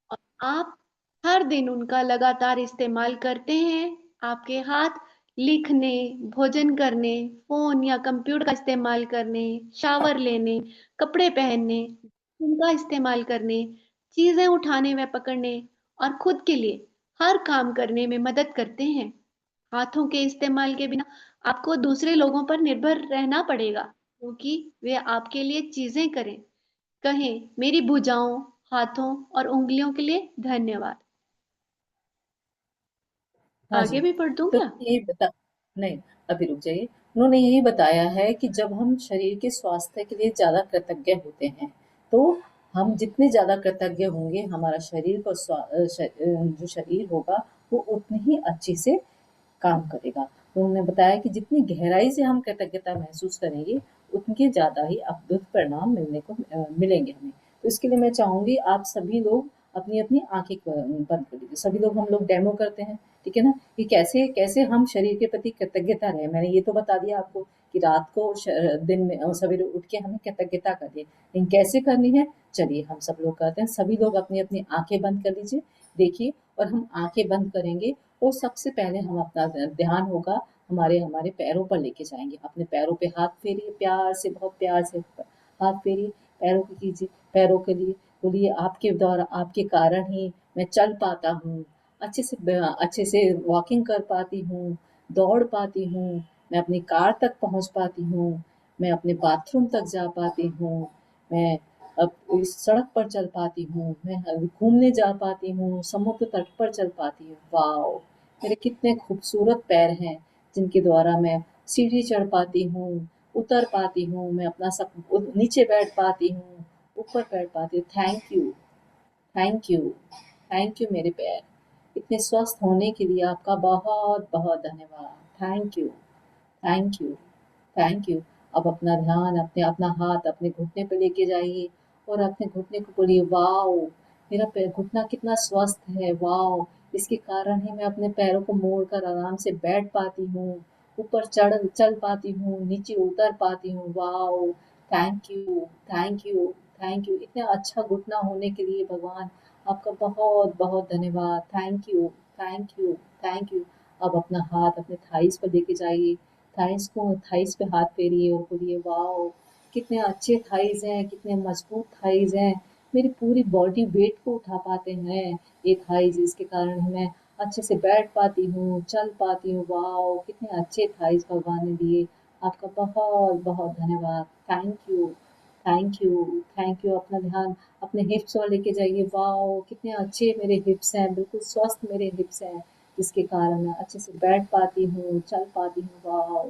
और आप हर दिन उनका लगातार इस्तेमाल करते हैं। आपके हाथ लिखने, भोजन करने, फोन या कंप्यूटर का इस्तेमाल करने, शावर लेने, कपड़े पहनने, उनका इस्तेमाल करने, चीजें उठाने व पकड़ने और खुद के लिए हर काम करने में मदद करते हैं। हाथों के इस्तेमाल के बिना आपको दूसरे लोगों पर निर्भर रहना पड़ेगा, क्योंकि वे आपके लिए चीजें करें। कहें, मेरी भुजाओं, हाथों और उंगलियों के लिए धन्यवाद। हाँ जी। आगे भी पढ़ दूं तो क्या? ये बता नहीं, अभी रुक जाइए। उन्होंने यही बताया है कि जब हम शरीर के स्वास्थ्य के लिए ज़्यादा कृतज्ञ होते हैं, तो हम जितने ज़्यादा कृतज्ञ होंगे, हमारा शरीर को जो शरीर होगा, वो उतनी ही अच्छे से काम करेगा। तो उन्होंने बताया कि जितनी गहराई से हम कृतज्ञता महसूस करेंगे, उनके ज़्यादा ही अद्भुत परिणाम मिलेंगे हमें। तो इसके लिए मैं चाहूँगी आप सभी लोग अपनी-अपनी आँखें बंद कर लीजिए। सभी लोग हम लोग डेमो करते हैं, ठीक है ना? कि कैसे कैसे हम शरीर के प्रति कृतज्ञता रहें। मैंने ये तो बता दिया आपको कि रात को दिन में सवेरे उठ के हमें कृतज्ञता करनी है। लेकिन कैसे करनी है? चलिए हम सब लोग करते हैं। सभी लोग अपनी-अपनी आँखें बंद कर लीजिए। देखिए, और हम आँखें बंद करेंगे और सबसे पहले हम अपना ध्यान होगा हमारे हमारे पैरों पर लेके जाएँगे। अपने पैरों पे हाथ फेरिए प्यार से, बहुत प्यार से हाथ फेरिए, पैरों को कीजिए, पैरों के लिए बोलिए आपके द्वारा, आपके कारण ही मैं चल पाता हूँ, अच्छे से वॉकिंग कर पाती हूँ, दौड़ पाती हूँ, मैं अपनी कार तक पहुँच पाती हूँ, मैं अपने बाथरूम तक जा पाती हूँ, मैं अब इस सड़क पर चल पाती हूँ, मैं घूमने जा पाती हूँ, समुद्र तट पर चल पाती हूँ। वाओ! मेरे कितने खूबसूरत पैर हैं, जिनके द्वारा मैं सीढ़ी चढ़ पाती हूँ, उतर पाती हूँ, मैं अपना सब नीचे बैठ पाती हूँ, ऊपर बैठ पाती हूँ। Thank you, thank you, thank you मेरे पैर। इतने स्वस्थ होने के लिए आपका बहुत-बहुत धन्यवाद। Thank you, thank you, thank you. अब अपना ध्यान अपना हाथ अपने घुटने पे लेके जाइए और अपने घुटने को बोलिए वाओ! मेरा घुटना कितना स्वस्थ है, वाओ! इसके कारण ही मैं अपने पैरों को मोड़कर आराम से बैठ पाती हूँ, ऊपर चल पाती हूँ, नीचे उतर पाती हूँ, wow! Thank you, thank you, thank you. इतना अच्छा घुटना होने के लिए भगवान आपका बहुत-बहुत धन्यवाद। Thank you, thank you, thank you. अब अपना हाथ अपने थाइज़ पर लेके जाइए, थाइज़ पे हाथ फेरिए और बोलिए वाओ! कितने अच्छे थाइज़ हैं, कितने मज़बूत थाइज़ हैं। मेरी पूरी बॉडी वेट को उठा पाते हैं ये थाइज़, इसके कारण मैं अच्छे से बैठ पाती हूँ, चल पाती हूँ। वाओ! कितने अच्छे थाइज़ भगवान ने दिए। आपका बहुत-बहुत धन्यवाद। Thank you, thank you, thank you. अपना ध्यान अपने हिप्स पर लेके जाइए। वाओ! कितने अच्छे मेरे हिप्स हैं, बिल्कुल स्वस्थ मेरे हिप्स हैं, जिसके कारण मैं अच्छे से बैठ पाती हूँ, चल पाती हूँ। Wow!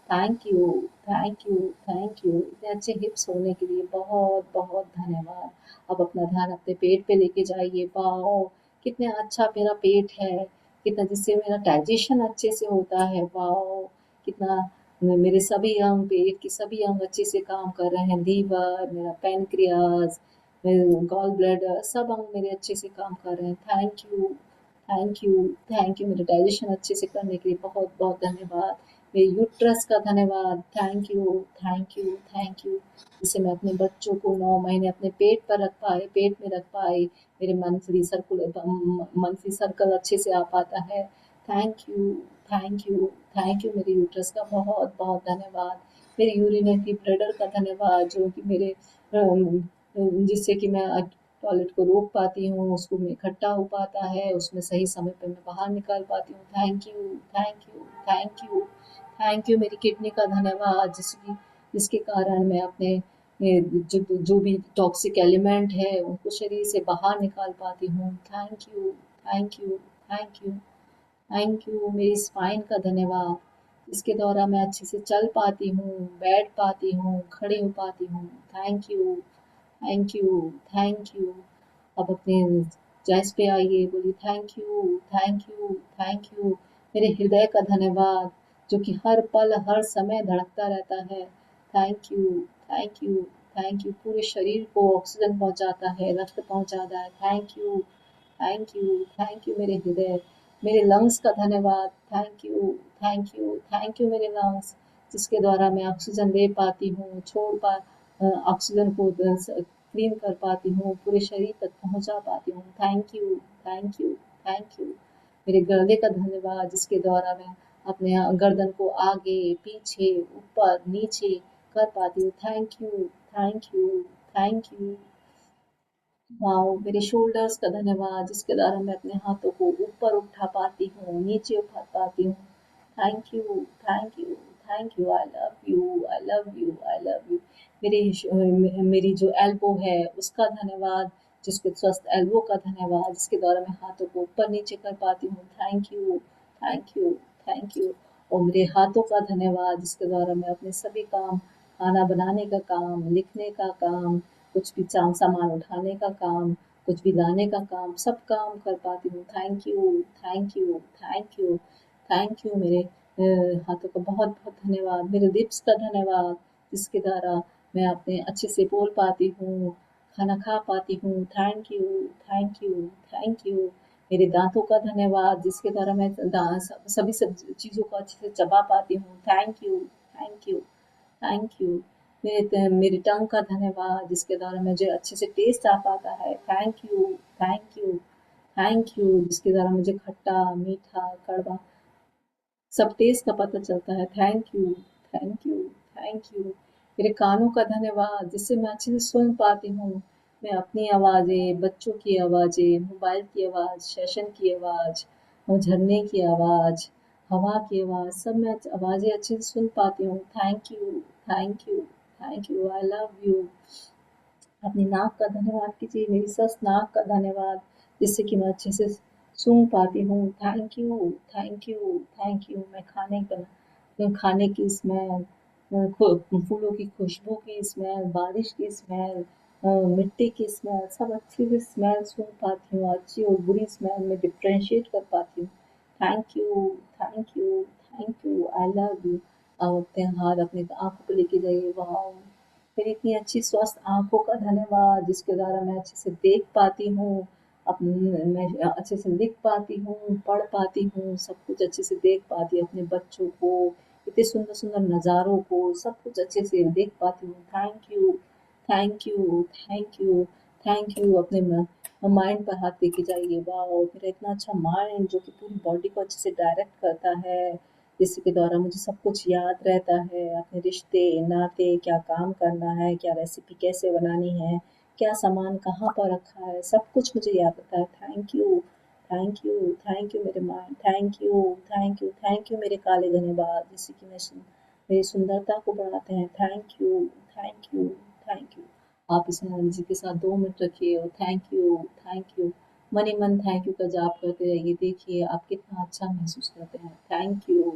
Thank you, thank you, thank you. इतने अच्छे हिप्स होने के लिए बहुत-बहुत धन्यवाद। अब अपना ध्यान अपने पेट पे लेके जाइए। वाओ! कितना अच्छा मेरा पेट है, कितना जिससे मेरा डाइजेशन अच्छे से होता है। वाओ! कितना मेरे सभी अंग, पेट के सभी अंग अच्छे से काम कर रहे हैं। लीवर, मेरा पैनक्रियाज़, गॉल ब्लैडर, सब अंग मेरे अच्छे से काम कर रहे हैं। Thank you, thank you, thank you. मेरे डाइजेशन अच्छे से करने के लिए बहुत-बहुत धन्यवाद। मेरे यूट्रस का धन्यवाद। Thank you, thank you, thank you. जिससे मैं अपने बच्चों को 9 महीने अपने पेट में रख पाई। मेरे मंथली सर्कल अच्छे से आ पाता है। Thank you, thank you, thank you. मेरे यूट्रस का बहुत-बहुत धन्यवाद। मेरे यूरिनरी ब्लैडर का धन्यवाद, जो कि मेरे जिससे कि मैं टॉयलेट को रोक पाती हूँ, उसको में इकट्ठा हो पाता है, उसमें सही समय पे मैं बाहर निकाल पाती हूँ। Thank you, thank you, thank you, thank you. मेरी किडनी का धन्यवाद, जिसके कारण मैं अपने जो जो भी टॉक्सिक एलिमेंट है उनको शरीर से बाहर निकाल पाती हूँ। Thank you, thank you, thank you, thank you. मेरी स्पाइन का धन्यवाद, इसके द्वारा मैं अच्छे से चल पाती हूँ, बैठ पाती हूँ, खड़ी हो पाती हूँ। Thank you, thank you, thank you. अब अपने चेस्ट पे आइए, बोलिए thank you, thank you, thank you. मेरे हृदय का धन्यवाद, जो कि हर पल हर समय धड़कता रहता है। Thank you, thank you, thank you. पूरे शरीर को ऑक्सीजन पहुंचाता है, रक्त पहुंचाता है। Thank you, thank you, thank you. मेरे हृदय, मेरे लंग्स का धन्यवाद। Thank you, thank you, thank you. मेरे लंग्स, जिसके द्वारा मैं ऑक्सीजन ले पाती हूँ, ऑक्सीजन को क्लीन कर पाती हूँ, पूरे शरीर तक पहुँचा पाती हूँ। Thank you, thank you, thank you. मेरे गले का धन्यवाद, जिसके द्वारा मैं अपने गर्दन को आगे, पीछे, ऊपर, नीचे कर पाती हूँ। Thank you, thank you, thank you. Wow! मेरे शोल्डर्स का धन्यवाद, जिसके द्वारा मैं अपने हाथों को ऊपर उठा पाती हूँ, नीचे उठा पाती हूँ। Thank you, thank you, thank you. I love you, I love you, I love you. मेरी जो एल्बो है, उसका धन्यवाद, जिसके स्वस्थ एल्बो का धन्यवाद, जिसके द्वारा मैं हाथों को ऊपर नीचे कर पाती हूँ। Thank you, thank you, thank you. और मेरे हाथों का धन्यवाद, जिसके द्वारा मैं अपने सभी काम, खाना बनाने का काम, लिखने का काम, कुछ भी सामान उठाने का काम, कुछ भी लाने का काम, सब काम कर पाती हूँ। Thank you, thank you, thank you, thank you. मेरे हाथों का बहुत-बहुत धन्यवाद। मेरे लिप्स का धन्यवाद, जिसके द्वारा मैं अपने अच्छे से बोल पाती हूँ, खाना खा पाती हूँ। Thank you, thank you, thank you. मेरे दाँतों का धन्यवाद, जिसके द्वारा मैं सभी चीज़ों को अच्छे से चबा पाती हूँ। Thank you, thank you, thank you. मेरे टंग का धन्यवाद, जिसके द्वारा मुझे अच्छे से टेस्ट आ पाता है। Thank you, thank you, thank you. जिसके द्वारा मुझे खट्टा, मीठा, कड़वा सब टेस्ट का पता चलता है। Thank you, thank you, thank you. मेरे कानों का धन्यवाद, जिससे मैं अच्छे से सुन पाती हूँ। उसमें अपनी आवाज़ें, बच्चों की आवाज़ें, मोबाइल की आवाज़, सेशन की आवाज़ और झरने की आवाज़, हवा की आवाज़, सब मैं आवाज़ें अच्छे से सुन पाती हूँ। Thank you, thank you, thank you, I love you. अपनी नाक का धन्यवाद कीजिए, मेरी सस नाक का धन्यवाद, जिससे कि मैं अच्छे से सूंघ पाती हूँ। Thank you, thank you, thank you. मैं खाने की स्मेल, फूलों की खुशबू की स्मेल, बारिश की स्मेल, मिट्टी की स्मेल, सब अच्छे से स्मेल सूंघ पाती हूँ। अच्छी और बुरी स्मेल में डिफ्रेंशिएट कर पाती हूँ। Thank you, thank you, thank you, I love you. अब अपने हाथ अपनी आँखों पे लेके जाइए, वाओ! मेरी इतनी अच्छी स्वस्थ आँखों का धन्यवाद, जिसके द्वारा मैं अच्छे से देख पाती हूँ, मैं अच्छे से लिख पाती हूँ, पढ़ पाती हूँ, सब कुछ अच्छे से देख पाती हूँ, अपने बच्चों को, इतने सुंदर-सुंदर नज़ारों को, सब कुछ अच्छे से देख पाती हूँ। Thank you, thank you, thank you, thank you. अपने माइंड पर हाथ लेके जाइए, वाओ! मेरा इतना अच्छा माइंड जो कि पूरी बॉडी को अच्छे से डायरेक्ट करता है, जिसके द्वारा मुझे सब कुछ याद रहता है, अपने रिश्ते, नाते, क्या काम करना है, क्या रेसिपी कैसे बनानी है, क्या सामान कहाँ पर रखा है, सब कुछ मुझे याद रहता है। Thank you, thank you, thank you मेरे mind, thank you, thank you, thank you मेरे काले घने बाल, जिससे कि मेरी सुंदरता को बढ़ाते हैं। Thank you, thank you, thank you. आप इस एनर्जी के साथ 2 मिनट रखिए और थैंक यू, मन ही मन थैंक यू का जाप करते रहिए। देखिए आप कितना अच्छा महसूस करते हैं। Thank you,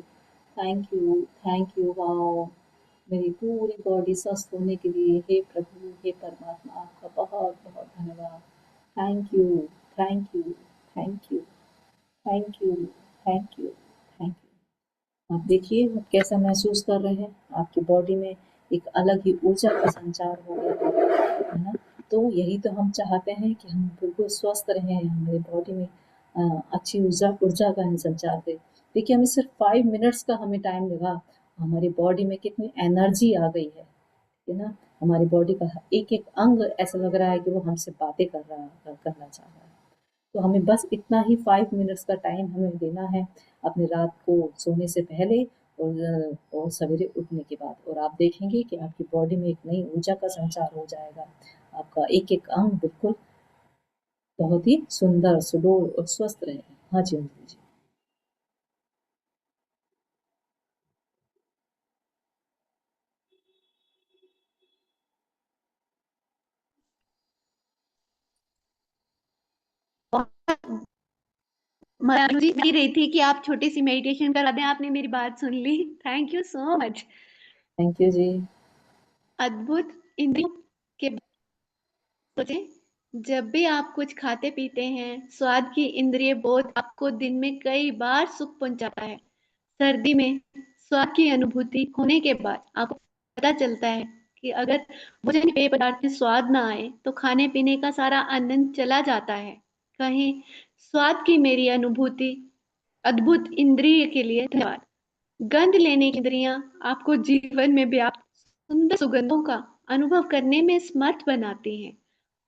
thank you, thank you, wow! मेरी पूरी बॉडी स्वस्थ होने के लिए हे प्रभु, हे परमात्मा, आपका बहुत-बहुत धन्यवाद। Thank you, thank you, thank you, thank you, thank you, thank you. आप देखिए आप कैसा महसूस कर रहे हैं, आपकी बॉडी में एक अलग ही ऊर्जा का संचार हो गया है ना? तो यही तो हम चाहते हैं कि हम बिल्कुल स्वस्थ रहें, हमारी बॉडी में अच्छी ऊर्जा ऊर्जा का हम संचार दें। देखिए हमें सिर्फ 5 मिनट्स का हमें टाइम लगा, हमारी बॉडी में कितनी एनर्जी आ गई है ना? हमारी बॉडी का एक-एक अंग ऐसा लग रहा है कि वो हमसे बातें करना चाह रहा है। तो हमें बस इतना ही 5 मिनट्स का टाइम हमें देना है अपनी रात को सोने से पहले और सवेरे उठने के बाद, और आप देखेंगे कि आपकी बॉडी में एक नई ऊर्जा का संचार हो जाएगा। आपका एक-एक अंग बिल्कुल बहुत ही सुंदर, सुडौल और स्वस्थ रहेगा। हाँ जी, अंजलि जी। मैं जी कह रही थी कि आप छोटी-सी मेडिटेशन करा दें, आपने मेरी बात सुन ली। Thank you so much. Thank you ji. अद्भुत इंद्रियों के सोचें, जब भी आप कुछ खाते-पीते हैं, स्वाद की इंद्रिय बोध आपको दिन में कई बार सुख पहुँचाता है। सर्दी में स्वाद की अनुभूति होने के बाद आपको पता चलता है कि अगर भोजन के पेय पदार्थ में स्वाद ना आए, तो खाने-पीने का सारा आनंद चला जाता है। कहें, स्वाद की मेरी अनुभूति अद्भुत इंद्रिय के लिए धन्यवाद। गंध लेने की इंद्रियां आपको जीवन में व्याप्त सुंदर सुगंधों का अनुभव करने में समर्थ बनाती हैं।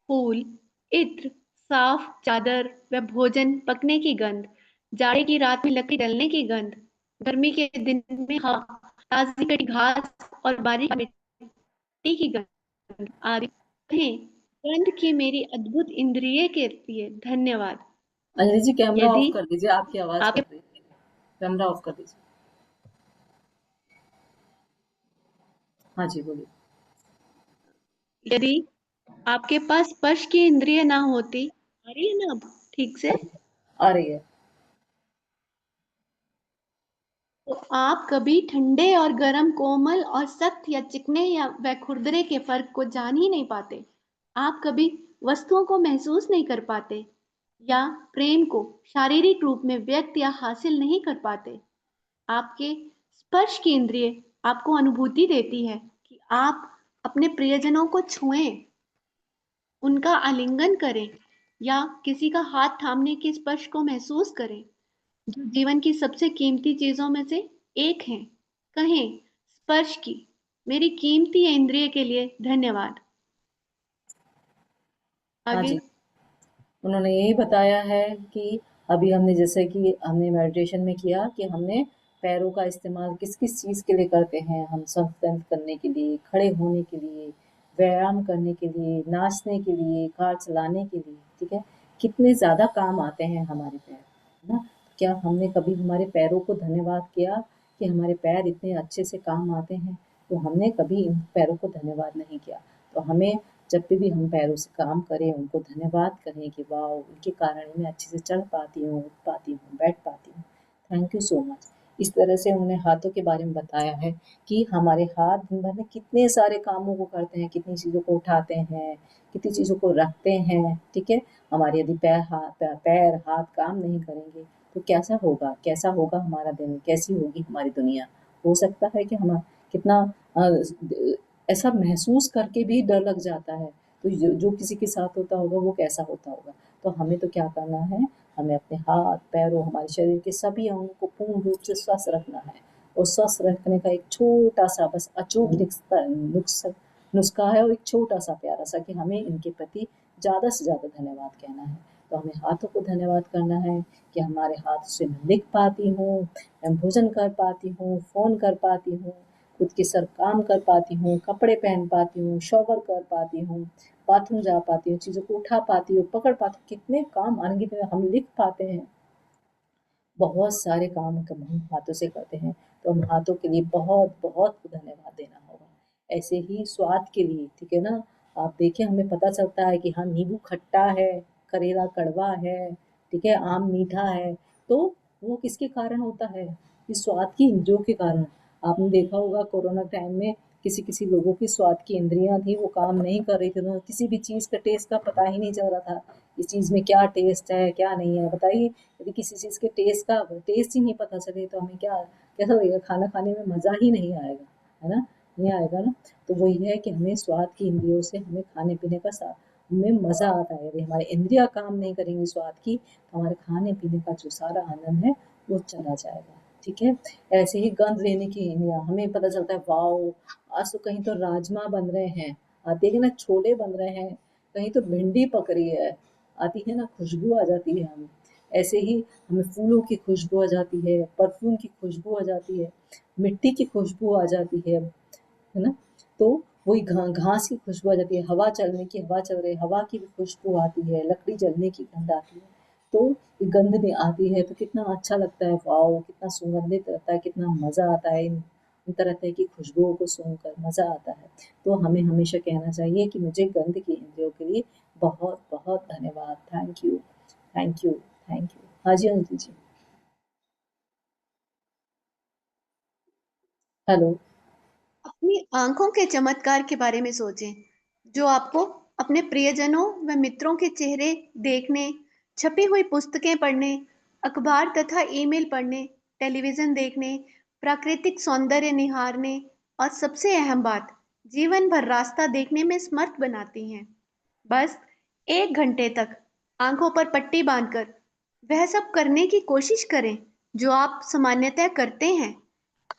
फूल, इत्र, साफ चादर व भोजन पकने की गंध, जाड़े की रात में लकड़ी डलने की गंध, गर्मी के दिन में हवा, ताजी कटी घास और बारिश में मिट्टी की गंध आदि। कहें, गंध की मेरी अद्भुत इंद्रिय के लिए धन्यवाद। अंजलि जी कैमरा यदि ऑफ कर दीजिए, आपकी आवाज़ आपके कट रही है। कैमरा ऑफ कर दीजिए। हाँ जी, बोलिए। यदि आपके पास स्पर्श की इंद्रिय ना होती, आ रही है ना अब ठीक से, आ रही है। तो आप कभी ठंडे और गर्म, कोमल और सख्त या चिकने या व खुरदरे के फर्क को जान ही नहीं पाते। आप कभी वस्तुओं को महसूस नहीं कर पाते या प्रेम को शारीरिक रूप में व्यक्त या हासिल नहीं कर पाते। आपके स्पर्श की इंद्रिय आपको अनुभूति देती है कि आप अपने प्रियजनों को छुएं, उनका आलिंगन करें या किसी का हाथ थामने के स्पर्श को महसूस करें, जो जीवन की सबसे कीमती चीजों में से एक है। कहें, स्पर्श की मेरी कीमती इंद्रिय के लिए धन्यवाद। हाँ आगे। जी। उन्होंने यही बताया है कि अभी हमने जैसे कि हमने मेडिटेशन में किया कि हमने पैरों का इस्तेमाल किस-किस चीज़ के लिए करते हैं, हम स्वतंत्र करने के लिए, खड़े होने के लिए, व्यायाम करने के लिए, नाचने के लिए, कार चलाने के लिए, ठीक है? कितने ज़्यादा काम आते हैं हमारे पैर, है ना? क्या हमने कभी हमारे पैरों को धन्यवाद किया कि हमारे पैर इतने अच्छे से काम आते हैं? तो हमने कभी इन पैरों को धन्यवाद नहीं किया। तो हमें जब भी हम पैरों से काम करें, उनको धन्यवाद करें कि वाओ! इनके कारण मैं अच्छे से चल पाती हूँ, उठ पाती हूँ, बैठ पाती हूँ। Thank you so much. इस तरह से उन्होंने हाथों के बारे में बताया है कि हमारे हाथ दिन भर में कितने सारे कामों को करते हैं, कितनी चीज़ों को उठाते हैं, कितनी चीज़ों को रखते हैं, ठीक है? हमारे यदि पैर, हाथ काम नहीं करेंगे, तो कैसा होगा हमारा दिन, कैसी होगी हमारी दुनिया? हो सकता है कि हम कितना ऐसा महसूस करके भी डर लग जाता है, तो जो किसी के साथ होता होगा वो कैसा होता होगा? तो हमें तो क्या करना है, हमें अपने हाथ, पैरों, हमारे शरीर के सभी अंगों को पूर्ण रूप से स्वस्थ रखना है और स्वस्थ रखने का एक छोटा-सा बस अचूक नुस्खा है और एक छोटा-सा प्यारा-सा कि हमें इनके प्रति ज़्यादा से ज़्यादा धन्यवाद कहना है। तो हमें हाथों को धन्यवाद करना है कि हमारे हाथ से मैं लिख पाती हूँ, मैं भोजन कर पाती हूँ, फ़ोन कर पाती हूँ, खुद के सब काम कर पाती हूँ, कपड़े पहन पाती हूँ, शॉवर कर पाती हूँ, बाथरूम जा पाती हूँ, चीज़ों को उठा पाती हूँ, पकड़ पाती हूँ, कितने काम अनगिनत हम लिख पाते हैं। बहुत सारे काम हम हाथों से करते हैं, तो हम हाथों के लिए बहुत-बहुत धन्यवाद देना होगा। ऐसे ही स्वाद के लिए, ठीक है ना? आप देखें हमें पता चलता है कि हाँ, नींबू खट्टा है, करेला कड़वा है, ठीक है? आम मीठा है, तो वो किसके कारण होता है? इस स्वाद की इंद्रियों के कारण। आपने देखा होगा कोरोना टाइम में किसी-किसी लोगों की स्वाद की इंद्रियाँ थी, वो काम नहीं कर रही थी, उन्हें किसी भी चीज़ का टेस्ट का पता ही नहीं चल रहा था। इस चीज़ में क्या टेस्ट है, क्या नहीं है, बताइए? यदि किसी चीज़ के टेस्ट ही नहीं पता चले तो हमें कैसा लगेगा, खाना खाने में मज़ा ही नहीं आएगा, है ना? नहीं आएगा ना? तो वही है कि हमें स्वाद की इंद्रियों से हमें खाने-पीने का हमें मज़ा आता है। यदि हमारी इंद्रियाँ काम नहीं करेंगी स्वाद की, तो हमारे खाने-पीने का जो सारा आनंद है, वो चला जाएगा, ठीक है? ऐसे ही गंध लेने की इंद्रियाँ, हमें पता चलता है वाओ! आज तो कहीं तो राजमा बन रहे हैं, आती है ना छोले बन रहे हैं, कहीं तो भिंडी पक रही है, आती है ना खुशबू आ जाती है हमें। ऐसे ही हमें फूलों की खुशबू आ जाती है, परफ्यूम की खुशबू आ जाती है, मिट्टी की खुशबू आ जाती है ना? तो वही घास की खुशबू आ जाती है, हवा चल रही है, हवा की भी खुशबू आती है, लकड़ी जलने की गंध आती है। तो ये गंध में आती है तो कितना अच्छा लगता है, वाओ! कितना सुगंधित रहता है, कितना मज़ा आता है इन तरह-तरह की खुशबुओं को सूँघकर मज़ा आता है। तो हमें हमेशा कहना चाहिए कि मुझे गंध की इंद्रियों के लिए बहुत-बहुत धन्यवाद। Thank you, thank you, thank you. हाँ जी, अंजलि जी। हेलो। अपनी आंखों के चमत्कार के बारे में सोचें, जो आपको अपने प्रियजनों व मित्रों के चेहरे देखने, छपी हुई पुस्तकें पढ़ने, अखबार तथा ईमेल पढ़ने, टेलीविजन देखने, प्राकृतिक सौंदर्य निहारने और सबसे अहम बात, जीवन भर रास्ता देखने में समर्थ बनाती हैं। बस 1 घंटे तक आंखों पर पट्टी बांधकर वह सब करने की कोशिश करें जो आप सामान्यतः करते हैं।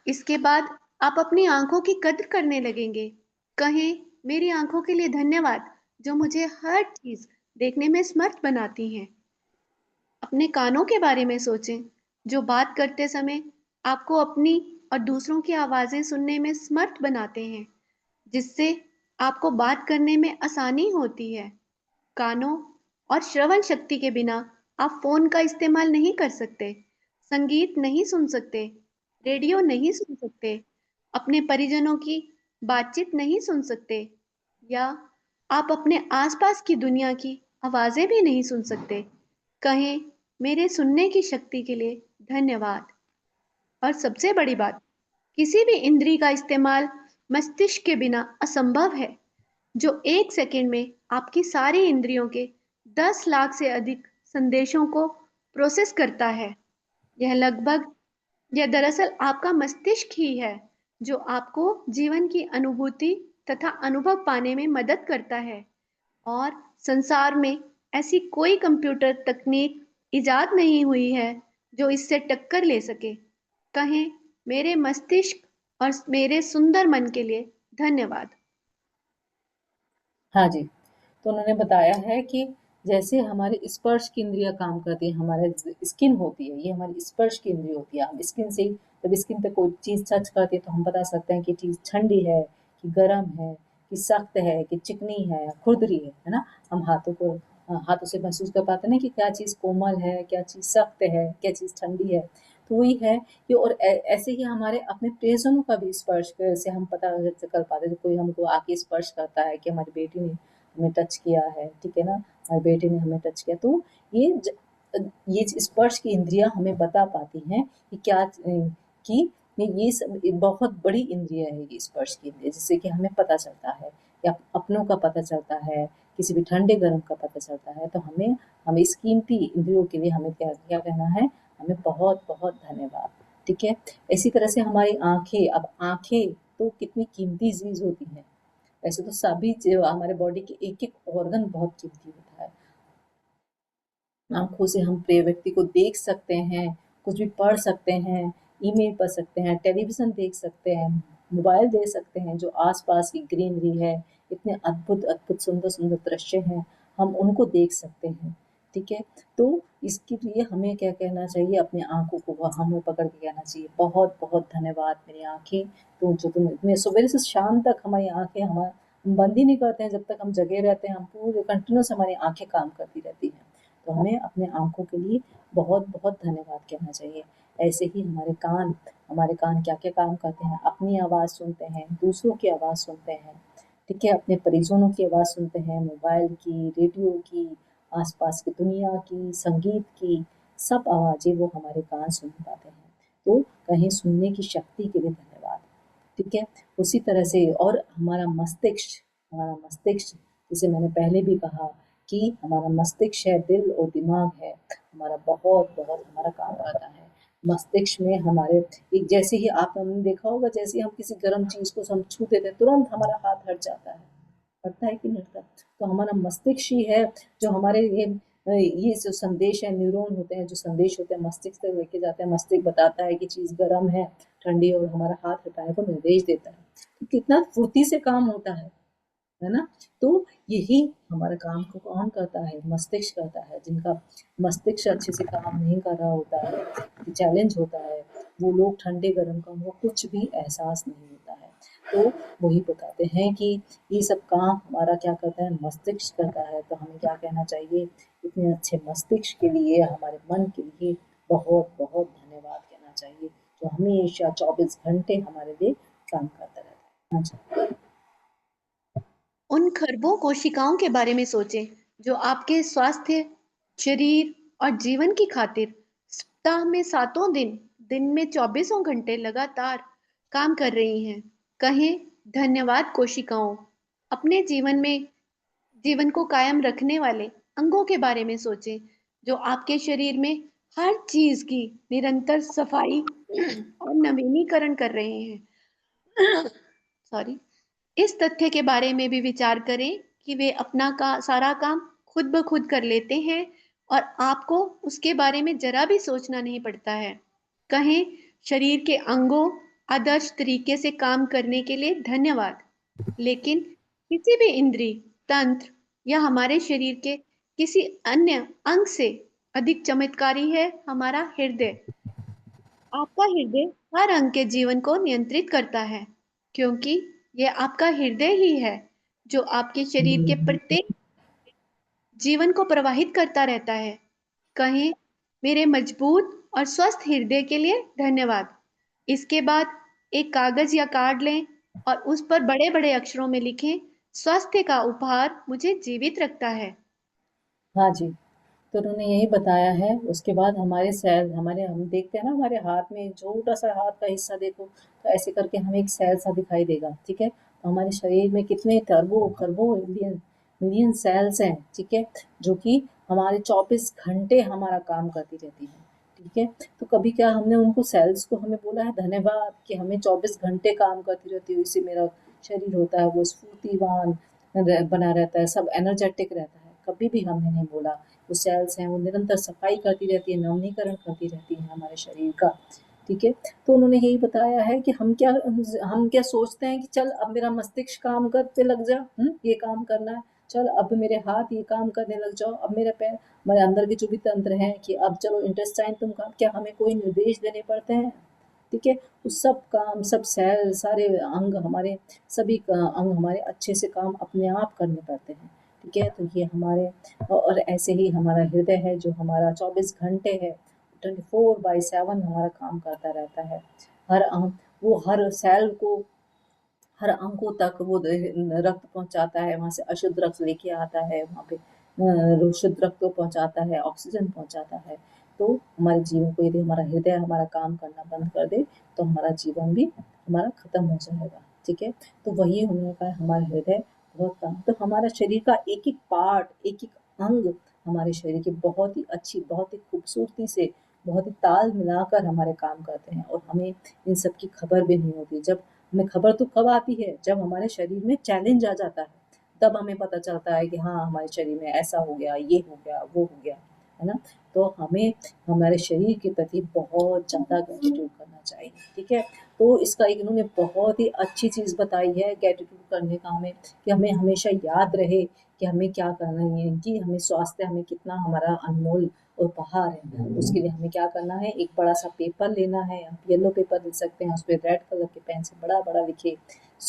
इसके बाद आप अपनी आंखों की कद्र करने लगेंगे। कहें, मेरी आंखों के लिए धन्यवाद जो मुझे हर चीज देखने में समर्थ बनाती हैं। अपने कानों के बारे में सोचें, जो बात करते समय आपको अपनी और दूसरों की आवाजें सुनने में समर्थ बनाते हैं, जिससे आपको बात करने में आसानी होती है। कानों और श्रवण शक्ति के बिना आप फोन का इस्तेमाल नहीं कर सकते, संगीत नहीं सुन सकते, रेडियो नहीं सुन सकते, अपने परिजनों की बातचीत नहीं सुन सकते या आप अपने आसपास की दुनिया की आवाजें भी नहीं सुन सकते। कहें, मेरे सुनने की शक्ति के लिए धन्यवाद। और सबसे बड़ी बात, किसी भी इंद्री का इस्तेमाल मस्तिष्क के बिना असंभव है, जो 1 सेकंड में आपकी सारी इंद्रियों के 10 लाख से अधिक संदेशों को प्रोसेस करता है। यह दरअसल आपका मस्तिष्क ही है, जो आपको जीवन की अनुभूति तथा अनुभव पाने में मदद करता है। और संसार में ऐसी कोई कंप्यूटर तकनीक इजाद नहीं हुई है जो इससे टक्कर ले सके। कहें, मेरे मस्तिष्क और मेरे सुंदर मन के लिए धन्यवाद। हाँ जी, तो उन्होंने बताया है कि जैसे हमारी स्पर्श की इंद्रियाँ काम करती है, हमारे स्किन होती है, ये हमारी स्पर्श की इंद्रिय होती है। हम स्किन से जब स्किन पे कोई चीज़ टच करती है तो हम बता सकते हैं कि चीज़ ठंडी है, कि गर्म है, कि सख्त है, कि चिकनी है, खुरदरी है ना? हम हाथों से महसूस कर पाते हैं ना कि क्या चीज़ कोमल है, क्या चीज़ सख्त है, क्या चीज़ ठंडी है। तो वही है कि और ऐसे ही हमारे अपने प्रियजनों का भी स्पर्श से हम पता कर पाते हैं। कोई हमको आके स्पर्श करता है कि हमारी बेटी ने हमें टच किया है, ठीक है ना? हमारे बेटे ने हमें टच किया, तो ये ये स्पर्श की इंद्रियां हमें बता पाती हैं कि क्या कि ये सब बहुत बड़ी इंद्रिय है, ये स्पर्श की इंद्रिय, जिससे कि हमें पता चलता है या अपनों का पता चलता है, किसी भी ठंडे गर्म का पता चलता है। तो हमें इस कीमती इंद्रियों के लिए हमें क्या क्या कहना है, हमें बहुत बहुत धन्यवाद। ठीक है, इसी तरह से हमारी आंखें, अब आंखें तो कितनी कीमती चीज होती हैं। वैसे तो सभी हमारे बॉडी के एक एक ऑर्गन बहुत कीमती होता है। आंखों से हम प्रिय व्यक्ति को देख सकते हैं, कुछ भी पढ़ सकते हैं, ईमेल पढ़ सकते हैं, टेलीविजन देख सकते हैं, मोबाइल देख सकते हैं। जो आसपास की ग्रीनरी है, इतने अद्भुत अद्भुत सुंदर सुंदर दृश्य हैं, हम उनको देख सकते हैं। ठीक है, तो इसके लिए हमें क्या कहना चाहिए, अपनी आंखों को हमें पकड़ के कहना चाहिए, बहुत बहुत धन्यवाद मेरी आंखें, तो जो तुम इतने सुबह से शाम तक हमारी आंखें हमारा हम बंद ही नहीं करते हैं। जब तक हम जगे रहते हैं, हम पूरे कंटिन्यूस हमारी आंखें काम करती रहती हैं। तो हमें अपने आँखों के लिए बहुत बहुत धन्यवाद कहना चाहिए। ऐसे ही हमारे कान क्या-क्या काम करते हैं, अपनी आवाज़ सुनते हैं, दूसरों की आवाज़ सुनते हैं, ठीक है? अपने परिजनों की आवाज़ सुनते हैं, मोबाइल की, रेडियो की, आस-पास की दुनिया की, संगीत की, सब आवाज़ें वो हमारे कान सुन पाते हैं। तो कहीं सुनने की शक्ति के लिए धन्यवाद। ठीक है? उसी तरह से और हमारा मस्तिष्क जैसे मैंने पहले भी कहा कि हमारा मस्तिष्क है, दिल और दिमाग है, हमारा बहुत-बहुत हमारा काम करता है। मस्तिष्क में हमारे एक जैसे ही आपने देखा होगा, जैसे ही हम किसी गर्म चीज़ को हम छू देते हैं, तुरंत हमारा हाथ हट जाता है। हटता है कि नहीं हटता? तो हमारा मस्तिष्क ही है जो हमारे ये जो संदेश है, न्यूरॉन होते हैं, जो संदेश होते हैं मस्तिष्क तक लेके जाते हैं। मस्तिष्क बताता है कि चीज़ गर्म है, ठंडी है, और हमारा हाथ हटाने को निर्देश देता है। तो कितना फुर्ती से काम होता है ना? तो यही हमारे काम को कौन करता है? मस्तिष्क करता है। जिनका मस्तिष्क अच्छे से काम नहीं कर रहा होता है, चैलेंज होता है, वो लोग ठंडे गर्म का उनको कुछ भी एहसास नहीं होता है। तो वही बताते हैं कि ये सब काम हमारा क्या करता है, मस्तिष्क करता है। तो हमें क्या कहना चाहिए, इतने अच्छे मस्तिष्क के लिए, हमारे मन के लिए बहुत बहुत धन्यवाद कहना चाहिए, जो हमेशा 24 घंटे हमारे लिए काम करता रहता है। हाँ जी। उन खरबों कोशिकाओं के बारे में सोचें जो आपके स्वास्थ्य, शरीर और जीवन की खातिर सप्ताह में 7 दिन, दिन में 24 घंटे लगातार काम कर रही हैं। कहें धन्यवाद कोशिकाओं। अपने जीवन को कायम रखने वाले अंगों के बारे में सोचें जो आपके शरीर में हर चीज की निरंतर सफाई और नवीनीकरण कर रहे हैं। सॉरी। इस तथ्य के बारे में भी विचार करें कि वे अपना सारा काम खुद ब खुद कर लेते हैं और आपको उसके बारे में जरा भी सोचना नहीं पड़ता है। कहें शरीर के अंगों आदर्श तरीके से काम करने के लिए धन्यवाद। लेकिन किसी भी इंद्रिय, तंत्र या हमारे शरीर के किसी अन्य अंग से अधिक चमत्कारी है हमारा हृदय। आपका हृदय हर अंग के जीवन को नियंत्रित करता है, क्योंकि यह आपका हृदय ही है जो आपके शरीर के प्रत्येक जीवन को प्रवाहित करता रहता है। कहें मेरे मजबूत और स्वस्थ हृदय के लिए धन्यवाद। इसके बाद एक कागज या कार्ड लें और उस पर बड़े-बड़े अक्षरों में लिखें, स्वास्थ्य का उपहार मुझे जीवित रखता है। हाँ जी, तो उन्होंने यही बताया है। उसके बाद हम देखते हैं ना, हमारे हाथ में छोटा-सा हाथ का हिस्सा देखो, तो ऐसे करके हमें एक सेल सा दिखाई देगा, ठीक है? तो हमारे शरीर में कितने खरबों मिलियन सेल्स हैं, ठीक है? जो कि हमारे 24 घंटे हमारा काम करती रहती हैं, ठीक है? तो कभी क्या हमने उनको सेल्स को हमें बोला है धन्यवाद कि हमें 24 घंटे काम करती रहती है, इससे मेरा शरीर होता है वो स्फूर्तिवान बना रहता है, सब एनर्जेटिक रहता है। कभी भी हमने नहीं बोला। वो सेल्स हैं, वो निरंतर सफाई करती रहती है, नवीनीकरण करती रहती है हमारे शरीर का, ठीक है? तो उन्होंने यही बताया है कि हम क्या सोचते हैं कि चल अब मेरा मस्तिष्क काम करते लग जा, ये काम करना है, चल अब मेरे हाथ ये काम करने लग जाओ, अब मेरे पैर, मेरे अंदर के जो भी तंत्र हैं कि अब चलो इंटेस्टाइन तुम काम, क्या हमें कोई निर्देश देने पड़ते हैं? ठीक है। तो सब काम, सब सेल, सारे अंग हमारे, सभी अंग हमारे अच्छे से काम अपने आप करने पड़ते हैं, ठीक है। तो ये हमारे, और ऐसे ही हमारा हृदय है जो हमारा 24 घंटे है, 24/7 हमारा काम करता रहता है। हर अंग, वो हर सेल को, हर अंगों तक वो रक्त पहुंचाता है, वहां से अशुद्ध रक्त लेके आता है, वहां पे शुद्ध रक्त को पहुंचाता है, ऑक्सीजन पहुंचाता है। तो हमारे जीवन को, यदि हमारा हृदय हमारा काम करना बंद कर दे तो हमारा जीवन भी हमारा खत्म हो जाएगा, ठीक है। तो वही उन्होंने कहा, हमारा हृदय बहुत काम, तो हमारा शरीर का एक एक पार्ट, एक एक अंग हमारे शरीर की बहुत ही अच्छी, बहुत ही खूबसूरती से, बहुत ही ताल मिलाकर हमारे काम करते हैं, और हमें इन सब की खबर भी नहीं होती। जब हमें खबर तो कब आती है, जब हमारे शरीर में चैलेंज आ जाता है, तब हमें पता चलता है कि हाँ, हमारे शरीर में ऐसा हो गया, ये हो गया, वो हो गया, है ना। तो हमें हमारे शरीर के प्रति बहुत ज़्यादा ग्रेटिट्यूड करना चाहिए, ठीक है। तो इसका एक इन्होंने बहुत ही अच्छी चीज़ बताई है ग्रेटिट्यूड करने का हमें, कि हमें हमेशा याद रहे कि हमें क्या करना है, कि हमें स्वास्थ्य हमें कितना हमारा अनमोल उपहार है। उसके लिए हमें क्या करना है, एक बड़ा सा पेपर लेना है, आप येलो पेपर ले सकते हैं, उस पे रेड कलर के पेन से बड़ा बड़ा लिखे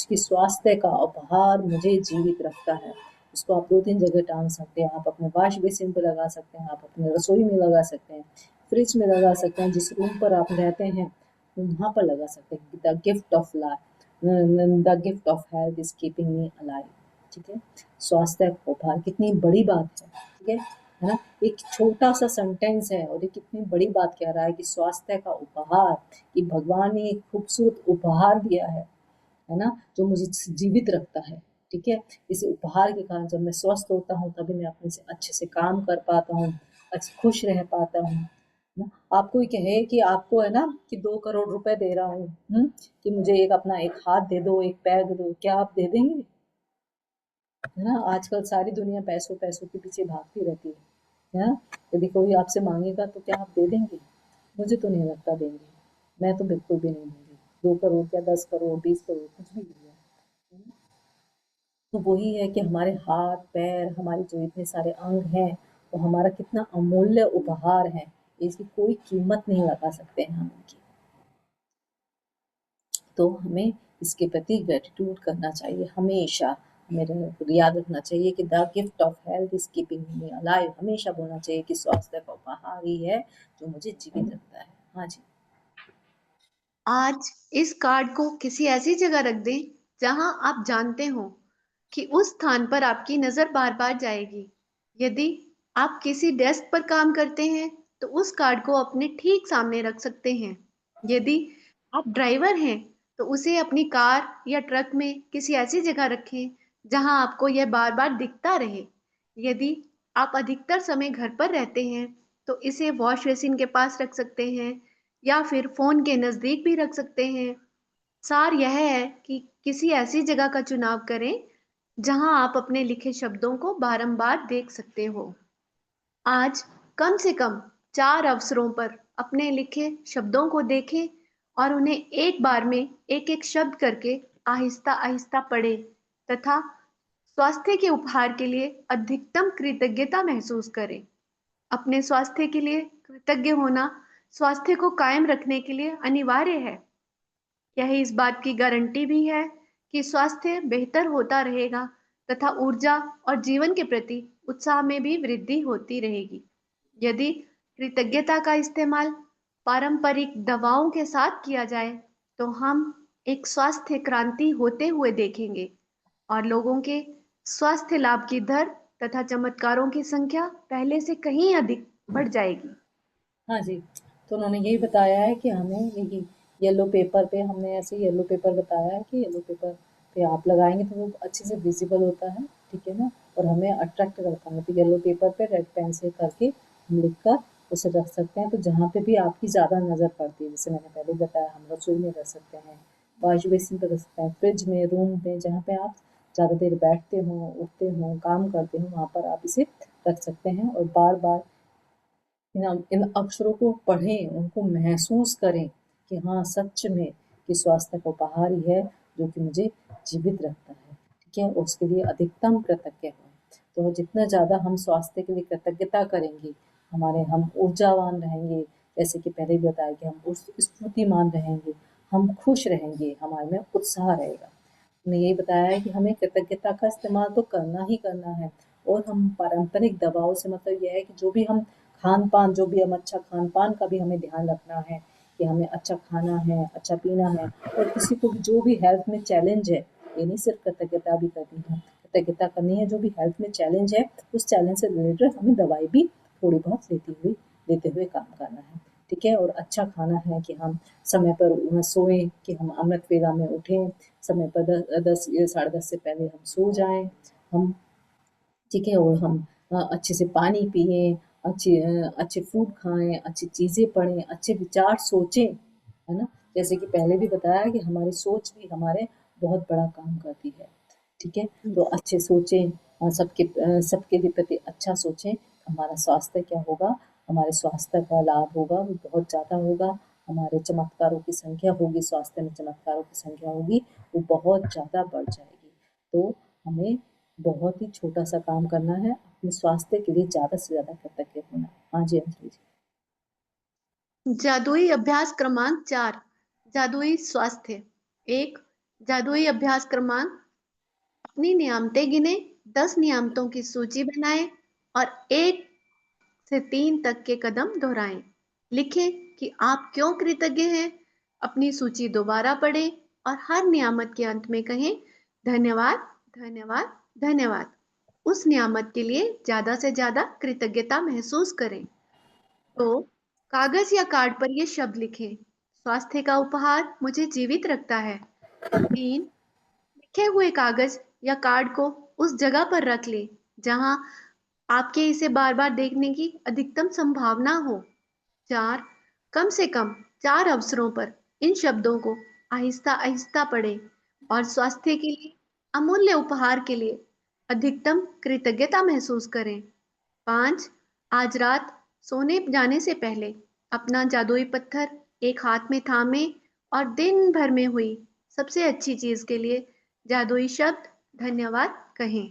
कि स्वास्थ्य का उपहार मुझे जीवित रखता है। उसको आप 2-3 जगह टांग सकते हैं, आप अपने वॉश बेसिन पे लगा सकते हैं, आप अपने रसोई में लगा सकते हैं, फ्रिज में लगा सकते हैं, जिस रूम पर आप रहते हैं वहाँ पर लगा सकते हैं। The gift of life, the gift of health is keeping me alive, ठीक है। स्वास्थ्य का उपहार कितनी बड़ी बात है, ठीक है ना। एक छोटा सा सेंटेंस है और ये कितनी बड़ी बात कह रहा है कि स्वास्थ्य का उपहार, कि भगवान ने एक खूबसूरत उपहार दिया है ना, जो मुझे जीवित रखता है, ठीक है। इस उपहार के कारण जब मैं स्वस्थ होता हूँ तभी मैं अपने से अच्छे से काम कर पाता हूँ, खुश रह पाता हूँ ना। आप कोई कहे कि आपको है ना कि 2 करोड़ रुपए दे रहा हूँ, कि मुझे एक अपना एक हाथ दे दो, एक पैर दे दो, क्या आप दे देंगे? है ना। आजकल सारी दुनिया पैसों पैसों के पीछे भागती रहती है ना। यदि कोई आपसे मांगेगा तो क्या आप दे देंगे? मुझे तो नहीं लगता देंगे, मैं तो बिल्कुल भी नहीं दूंगी। 2 करोड़ क्या, 10 करोड़, 20 करोड़, कुछ भी दिया। तो वही है कि हमारे हाथ पैर, हमारे जो इतने सारे अंग हैं, वो हमारा कितना अमूल्य उपहार है, इसकी कोई कीमत नहीं लगा सकते हैं हम इनकी। तो हमें इसके प्रति ग्रेटिट्यूड करना चाहिए हमेशा। हमें याद रखना चाहिए कि the gift of health is keeping me alive, हमेशा बोलना चाहिए कि स्वास्थ्य का उपहार ही है जो मुझे जीवित रखता है। हाँ जी। आज इस कार्ड को किसी ऐसी जगह रख दें जहां आप जानते हो कि उस स्थान पर आपकी नजर बार बार जाएगी। यदि आप किसी डेस्क पर काम करते हैं तो उस कार्ड को अपने ठीक सामने रख सकते हैं। यदि आप ड्राइवर हैं तो उसे अपनी कार या ट्रक में किसी ऐसी जगह रखें जहां आपको यह बार बार दिखता रहे। यदि आप अधिकतर समय घर पर रहते हैं तो इसे वॉश बेसिन के पास रख सकते हैं या फिर फोन के नजदीक भी रख सकते हैं। सार यह है कि किसी ऐसी जगह का चुनाव करें जहां आप अपने लिखे शब्दों को बारंबार देख सकते हो। आज कम से कम 4 अवसरों पर अपने लिखे शब्दों को देखें और उन्हें एक बार में एक एक शब्द करके आहिस्ता आहिस्ता पढ़ें तथा स्वास्थ्य के उपहार के लिए अधिकतम कृतज्ञता महसूस करें। अपने स्वास्थ्य के लिए कृतज्ञ होना स्वास्थ्य को कायम रखने के लिए अनिवार्य है। यह इस बात की गारंटी भी है कि स्वास्थ्य बेहतर होता रहेगा तथा ऊर्जा और जीवन के प्रति उत्साह में भी वृद्धि होती रहेगी। यदि कृतज्ञता का इस्तेमाल पारंपरिक दवाओं के साथ किया जाए तो हम एक स्वास्थ्य क्रांति होते हुए देखेंगे और लोगों के स्वास्थ्य लाभ की दर तथा चमत्कारों की संख्या पहले से कहीं अधिक बढ़ जाएगी। हाँ जी। तो उन्होंने यही बताया है कि हमें यही येलो पेपर पे, हमने ऐसे येलो पेपर बताया है कि येलो पेपर पे आप लगाएंगे तो वो अच्छे से विजिबल होता है, ठीक है ना, और हमें अट्रैक्ट करता है। तो येलो पेपर पे रेड पेन से करके हम लिख कर उसे रख सकते हैं। तो जहाँ पे भी आपकी ज़्यादा नज़र पड़ती है, जैसे मैंने पहले बताया, हम रसोई में रख सकते हैं, वॉश बेसिन पे रख सकते हैं, फ्रिज में, रूम में, जहाँ पे आप ज़्यादा देर बैठते हो, उठते हो, काम करते हो, वहाँ पर आप इसे रख सकते हैं। और बार बार इन अक्षरों को पढ़ें, उनको महसूस करें कि हाँ, सच में कि स्वास्थ्य का उपहार ही है जो कि मुझे जीवित रखता है, ठीक है। उसके लिए अधिकतम कृतज्ञ हों। तो जितना ज़्यादा हम स्वास्थ्य के लिए कृतज्ञता करेंगे, हम ऊर्जावान रहेंगे, जैसे कि पहले भी बताया कि हम उस स्फूर्तिमान रहेंगे, हम खुश रहेंगे, हमारे में उत्साह रहेगा। हमने यही बताया है कि हमें कृतज्ञता का इस्तेमाल तो करना ही करना है, और हम पारंपरिक दबाव से मतलब ये है कि जो भी हम खान-पान, जो भी हम अच्छा खान-पान का भी हमें ध्यान रखना है कि हमें अच्छा खाना है, अच्छा पीना है, और किसी को भी जो भी हेल्थ में चैलेंज है, ये नहीं सिर्फ कृतज्ञता भी करनी है, कृतज्ञता करनी है, जो भी हेल्थ में चैलेंज है, उस चैलेंज से रिलेटेड हमें दवाई भी थोड़ी बहुत लेते हुए काम करना है, ठीक है? और अच्छा खाना है कि हम समय पर सोएँ, कि हम अमृत वेला में उठें, समय पर 10 या साढ़े 10 से पहले हम सो जाएँ, हम ठीक है? और हम अच्छे से पानी पिएँ, अच्छे फूड खाएँ, अच्छी चीज़ें पढ़ें, अच्छे विचार सोचें, है ना? जैसे कि पहले भी बताया कि हमारी सोच भी हमारे बहुत बड़ा काम करती है, ठीक है? तो अच्छे सोचें, सबके भी प्रति अच्छा सोचें, हमारा स्वास्थ्य क्या होगा, हमारे स्वास्थ्य का लाभ होगा वो बहुत ज़्यादा होगा, हमारे चमत्कारों की संख्या होगी, स्वास्थ्य में चमत्कारों की संख्या होगी, वो बहुत ज़्यादा बढ़ जाएगी। तो हमें बहुत ही छोटा-सा काम करना है, अपने स्वास्थ्य के लिए ज़्यादा से ज़्यादा कृतज्ञ होना है। हाँ जी, अंजलि जी। जादुई अभ्यास क्रमांक 4, जादुई स्वास्थ्य। 1, जादुई अभ्यास क्रमांक, अपनी नियामतें गिने, 10 नियामतों की सूची बनाएं और 1 से 3 तक के कदम दोहराएं। लिखें कि आप क्यों कृतज्ञ हैं, अपनी सूची दोबारा पढ़ें और हर नियामत के अंत में कहें धन्यवाद, धन्यवाद, धन्यवाद। उस नियामत के लिए ज़्यादा से ज़्यादा कृतज्ञता महसूस करें। तो कागज या कार्ड पर ये शब्द लिखें, स्वास्थ्य का उपहार मुझे जीवित रखता है। 3, लिखे हुए कागज या कार्ड को उस जगह पर रख लें जहां आपके इसे बार बार देखने की अधिकतम संभावना हो। 4, कम से कम 4 अवसरों पर इन शब्दों को आहिस्ता आहिस्ता पढ़ें और स्वास्थ्य के लिए अमूल्य उपहार के लिए अधिकतम कृतज्ञता महसूस करें। 5, आज रात सोने जाने से पहले अपना जादुई पत्थर एक हाथ में थामे और दिन भर में हुई सबसे अच्छी चीज के लिए जादुई शब्द धन्यवाद कहें।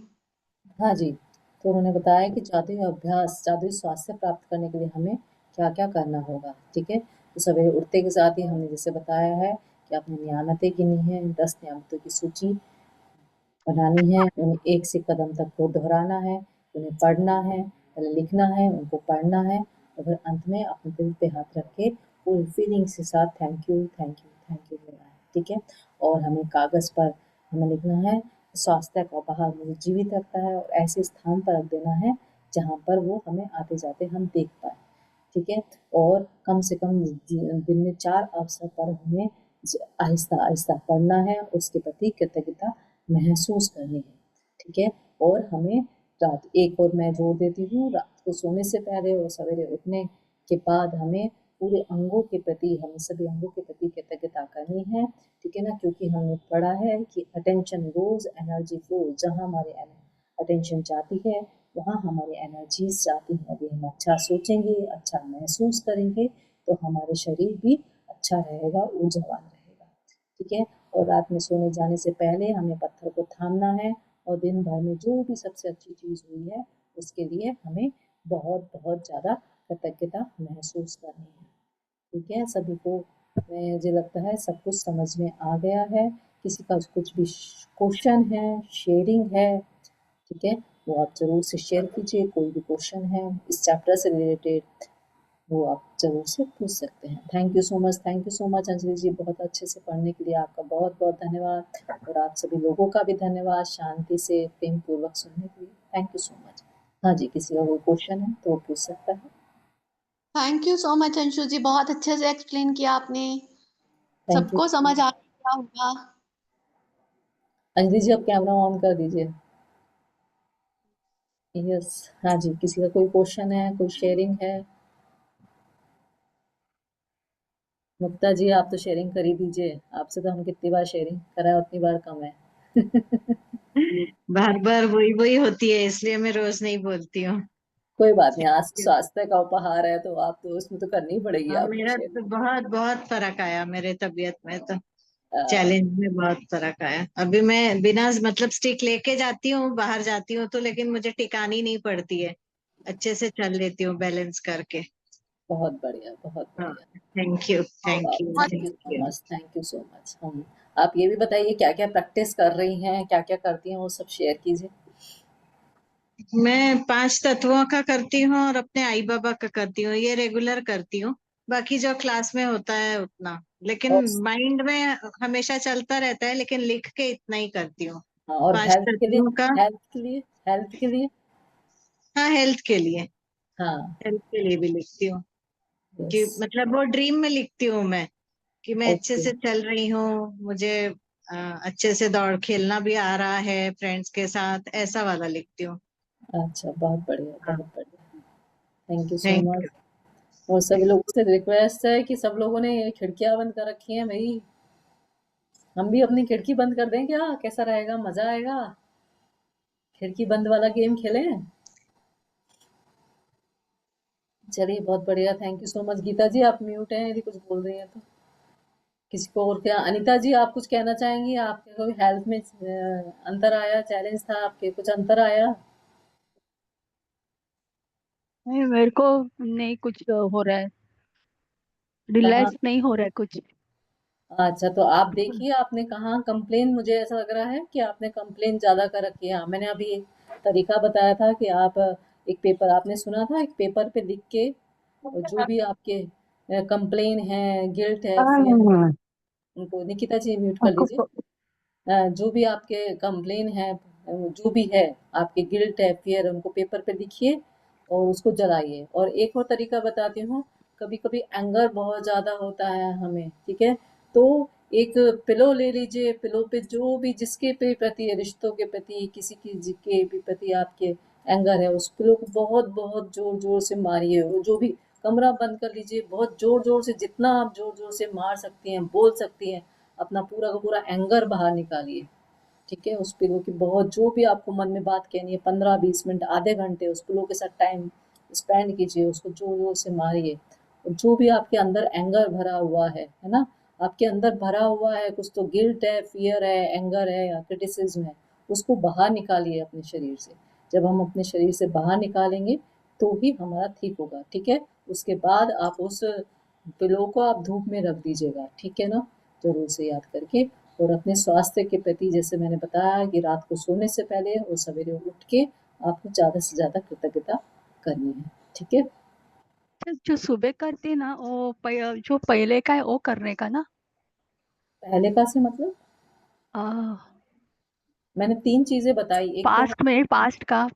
हाँ जी, तो उन्होंने बताया कि जादुई स्वास्थ्य प्राप्त करने के लिए हमें क्या-क्या करना होगा, ठीक है? तो सवेरे उठते के साथ ही हमने जैसे बताया है कि आपने नियामतें गिनी हैं, 10 नियामतों की सूची बनानी है, उन्हें एक से कदम तक को दोहराना है, उन्हें पढ़ना है, पहले लिखना है, उनको पढ़ना है, और फिर अंत में अपने दिल पे हाथ रख के पूरी फीलिंग्स के साथ thank you, thank you, thank you बोलना है, ठीक है? और हमें कागज़ पर हमें लिखना है, स्वास्थ्य का उपहार मुझे जीवित रखता है, और ऐसे स्थान पर रख देना है जहाँ पर वो हमें आते-जाते हम देख पाएँ, ठीक है? और कम से कम दिन में 4 अवसर पर हमें आहिस्ता-आहिस्ता पढ़ना है, उसके प्रति कृतज्ञता महसूस करनी है, ठीक है? और हमें एक और मैं जोड़ देती हूँ, रात को सोने से पहले और सवेरे उठने के बाद हमें पूरे अंगों के प्रति, हमें सभी अंगों के प्रति कृतज्ञता करनी है, ठीक है ना? क्योंकि हमने पढ़ा है कि अटेंशन गोज़ एनर्जी फ्लोज़, जहाँ हमारी अटेंशन जाती है, वहाँ हमारी एनर्जीज़ जाती हैं। यदि हम अच्छा सोचेंगे, अच्छा महसूस करेंगे, तो हमारे शरीर भी अच्छा रहेगा, ऊर्जावान रहेगा, ठीक है? और रात में सोने जाने से पहले हमें पत्थर को थामना है, और दिन भर में जो भी सबसे अच्छी चीज़ हुई है, उसके लिए हमें बहुत ज़्यादा कृतज्ञता महसूस करनी है, ठीक है? सभी को मुझे लगता है सब कुछ समझ में आ गया है। किसी का कुछ भी क्वेश्चन है, शेयरिंग है, ठीक है? वो आप ज़रूर से शेयर कीजिए, कोई भी क्वेश्चन है इस चैप्टर से रिलेटेड, वो आप ज़रूर से पूछ सकते हैं। Thank you so much Anjali ji, बहुत अच्छे से पढ़ने के लिए आपका बहुत-बहुत धन्यवाद, और आप सभी लोगों का भी धन्यवाद शांति से प्रेम पूर्वक सुनने के लिए। Thank you so much. हाँ जी, किसी का कोई क्वेश्चन है तो वो पूछ सकता है। Thank you so much Anshu ji, बहुत अच्छे से एक्सप्लेन किया आपने, थैंक यू। सबको समझ आ गया होगा। अंजलि जी आप कैमरा ऑन कर दीजिए। यस, हाँ जी, किसी का कोई क्वेश्चन है, कोई शेयरिंग है? मुक्ता जी आप तो शेयरिंग कर ही दीजिए, आपसे तो हम कितनी बार शेयरिंग करा है उतनी बार कम है। बार बार वही वही होती है, इसलिए मैं रोज नहीं बोलती हूँ। कोई बात नहीं, आज स्वास्थ्य का उपहार है तो आप तो उसमें तो करनी ही पड़ेगी हाँ, आपको मेरा तो शेयरिंग। बहुत बहुत फर्क आया मेरे तबीयत में, तो चैलेंज में बहुत फर्क आया। अभी मैं बिना मतलब स्टिक लेके जाती हूँ, बाहर जाती हूँ तो, लेकिन मुझे टिकानी नहीं पड़ती है, अच्छे से चल लेती हूँ बैलेंस करके। बहुत बढ़िया, बहुत हाँ, बढ़िया। Thank you, thank you, thank you thank so you. Much, thank you so much. हम आप ये भी बताइए क्या-क्या प्रैक्टिस कर रही हैं, क्या-क्या करती हैं, वो सब शेयर कीजिए। मैं 5 तत्वों का करती हूँ और अपने आई बाबा का करती हूँ, ये रेगुलर करती हूँ। बाकी जो क्लास में होता है उतना, लेकिन और माइंड में हमेशा चलता रहता है, लेकिन लिख के इतना ही करती हूँ। हाँ, और 5 तत्वों का। हेल्थ के लिए? हाँ, हेल्थ के लिए, हाँ, हेल्थ के लिए भी लिखती हूँ। कि यस, मतलब वो ड्रीम में लिखती हूँ मैं, कि मैं अच्छे ओके, से चल रही हूँ, मुझे अच्छे से दौड़ खेलना भी आ रहा है फ्रेंड्स के साथ, ऐसा वाला लिखती हूँ। अच्छा, बहुत बढ़िया, हाँ, बहुत बढ़िया। Thank you so thank much. You. और सभी लोगों से रिक्वेस्ट है कि सब लोगों ने ये खिड़कियाँ बंद कर रखी हैं भई, हम भी अपनी खिड़की बंद कर दें क्या? कैसा रहेगा? मज़ा आएगा? खिड़की बंद वाला गेम खेलें? चलिए, बहुत बढ़िया, thank you so much. Geeta ji, आप म्यूट हैं, यदि कुछ बोल रही हैं तो। किसी को और क्या? अनीता जी, आप कुछ कहना चाहेंगी? आपके कोई हेल्थ में अंतर आया, चैलेंज था आपके, कुछ अंतर आया? नहीं, मेरे को नहीं कुछ हो रहा है, कहाँ? रिलैक्स नहीं हो रहा है कुछ। अच्छा, तो आप देखिए आपने कहाँ कंप्लेन, मुझे ऐसा लग रहा है कि आपने कंप्लेन ज़्यादा कर रखी है। हाँ, मैंने अभी एक तरीका बताया था कि आप एक पेपर, आपने सुना था, एक पेपर पे लिख के जो भी आपके कंप्लेन है, गिल्ट है, फियर, हाँ, उनको, निकिता जी म्यूट कर आपको लीजिए। जो भी आपके कंप्लेन है, जो भी है, आपके गिल्ट है, फियर, उनको पेपर पे लिखिए और उसको जलाइए। और एक और तरीका बताती हूँ, कभी कभी एंगर बहुत ज़्यादा होता है हमें, ठीक है, तो एक पिलो ले लीजिए, पिलो पे जो भी जिसके पे प्रति, रिश्तों के प्रति, किसी की के भी प्रति आपके एंगर है, उस पिलो को बहुत बहुत जोर जोर से मारिए। वो जो भी, कमरा बंद कर लीजिए, बहुत जोर जोर से, जितना आप जोर जोर से मार सकती हैं, बोल सकती हैं, अपना पूरा का पूरा एंगर बाहर निकालिए, ठीक है। उस पिलो की बहुत, जो भी आपको मन में बात कहनी है, 15-20 मिनट, आधे घंटे उस पिलो के साथ टाइम स्पेंड कीजिए, उसको जोर जोर से मारिए। और जो भी आपके अंदर एंगर भरा हुआ है ना, आपके अंदर भरा हुआ है कुछ, तो गिल्ट है, फियर है, एंगर है या क्रिटिसिज्म है, उसको बाहर निकालिए अपने शरीर से। जब हम अपने शरीर से बाहर निकालेंगे तो ही हमारा ठीक होगा, ठीक है। उसके बाद आप उस पिलो को आप धूप में रख दीजिएगा, ठीक है ना, जरूर से याद करके। और अपने स्वास्थ्य के प्रति, जैसे मैंने बताया कि रात को सोने से पहले और सवेरे उठ के आपको ज़्यादा से ज़्यादा कृतज्ञता करनी है, ठीक है। जो सुबह करती ना वो जो पहले का है वो करने का ना। पहले का से मतलब, मैंने 3 चीज़ें बताई, एक तो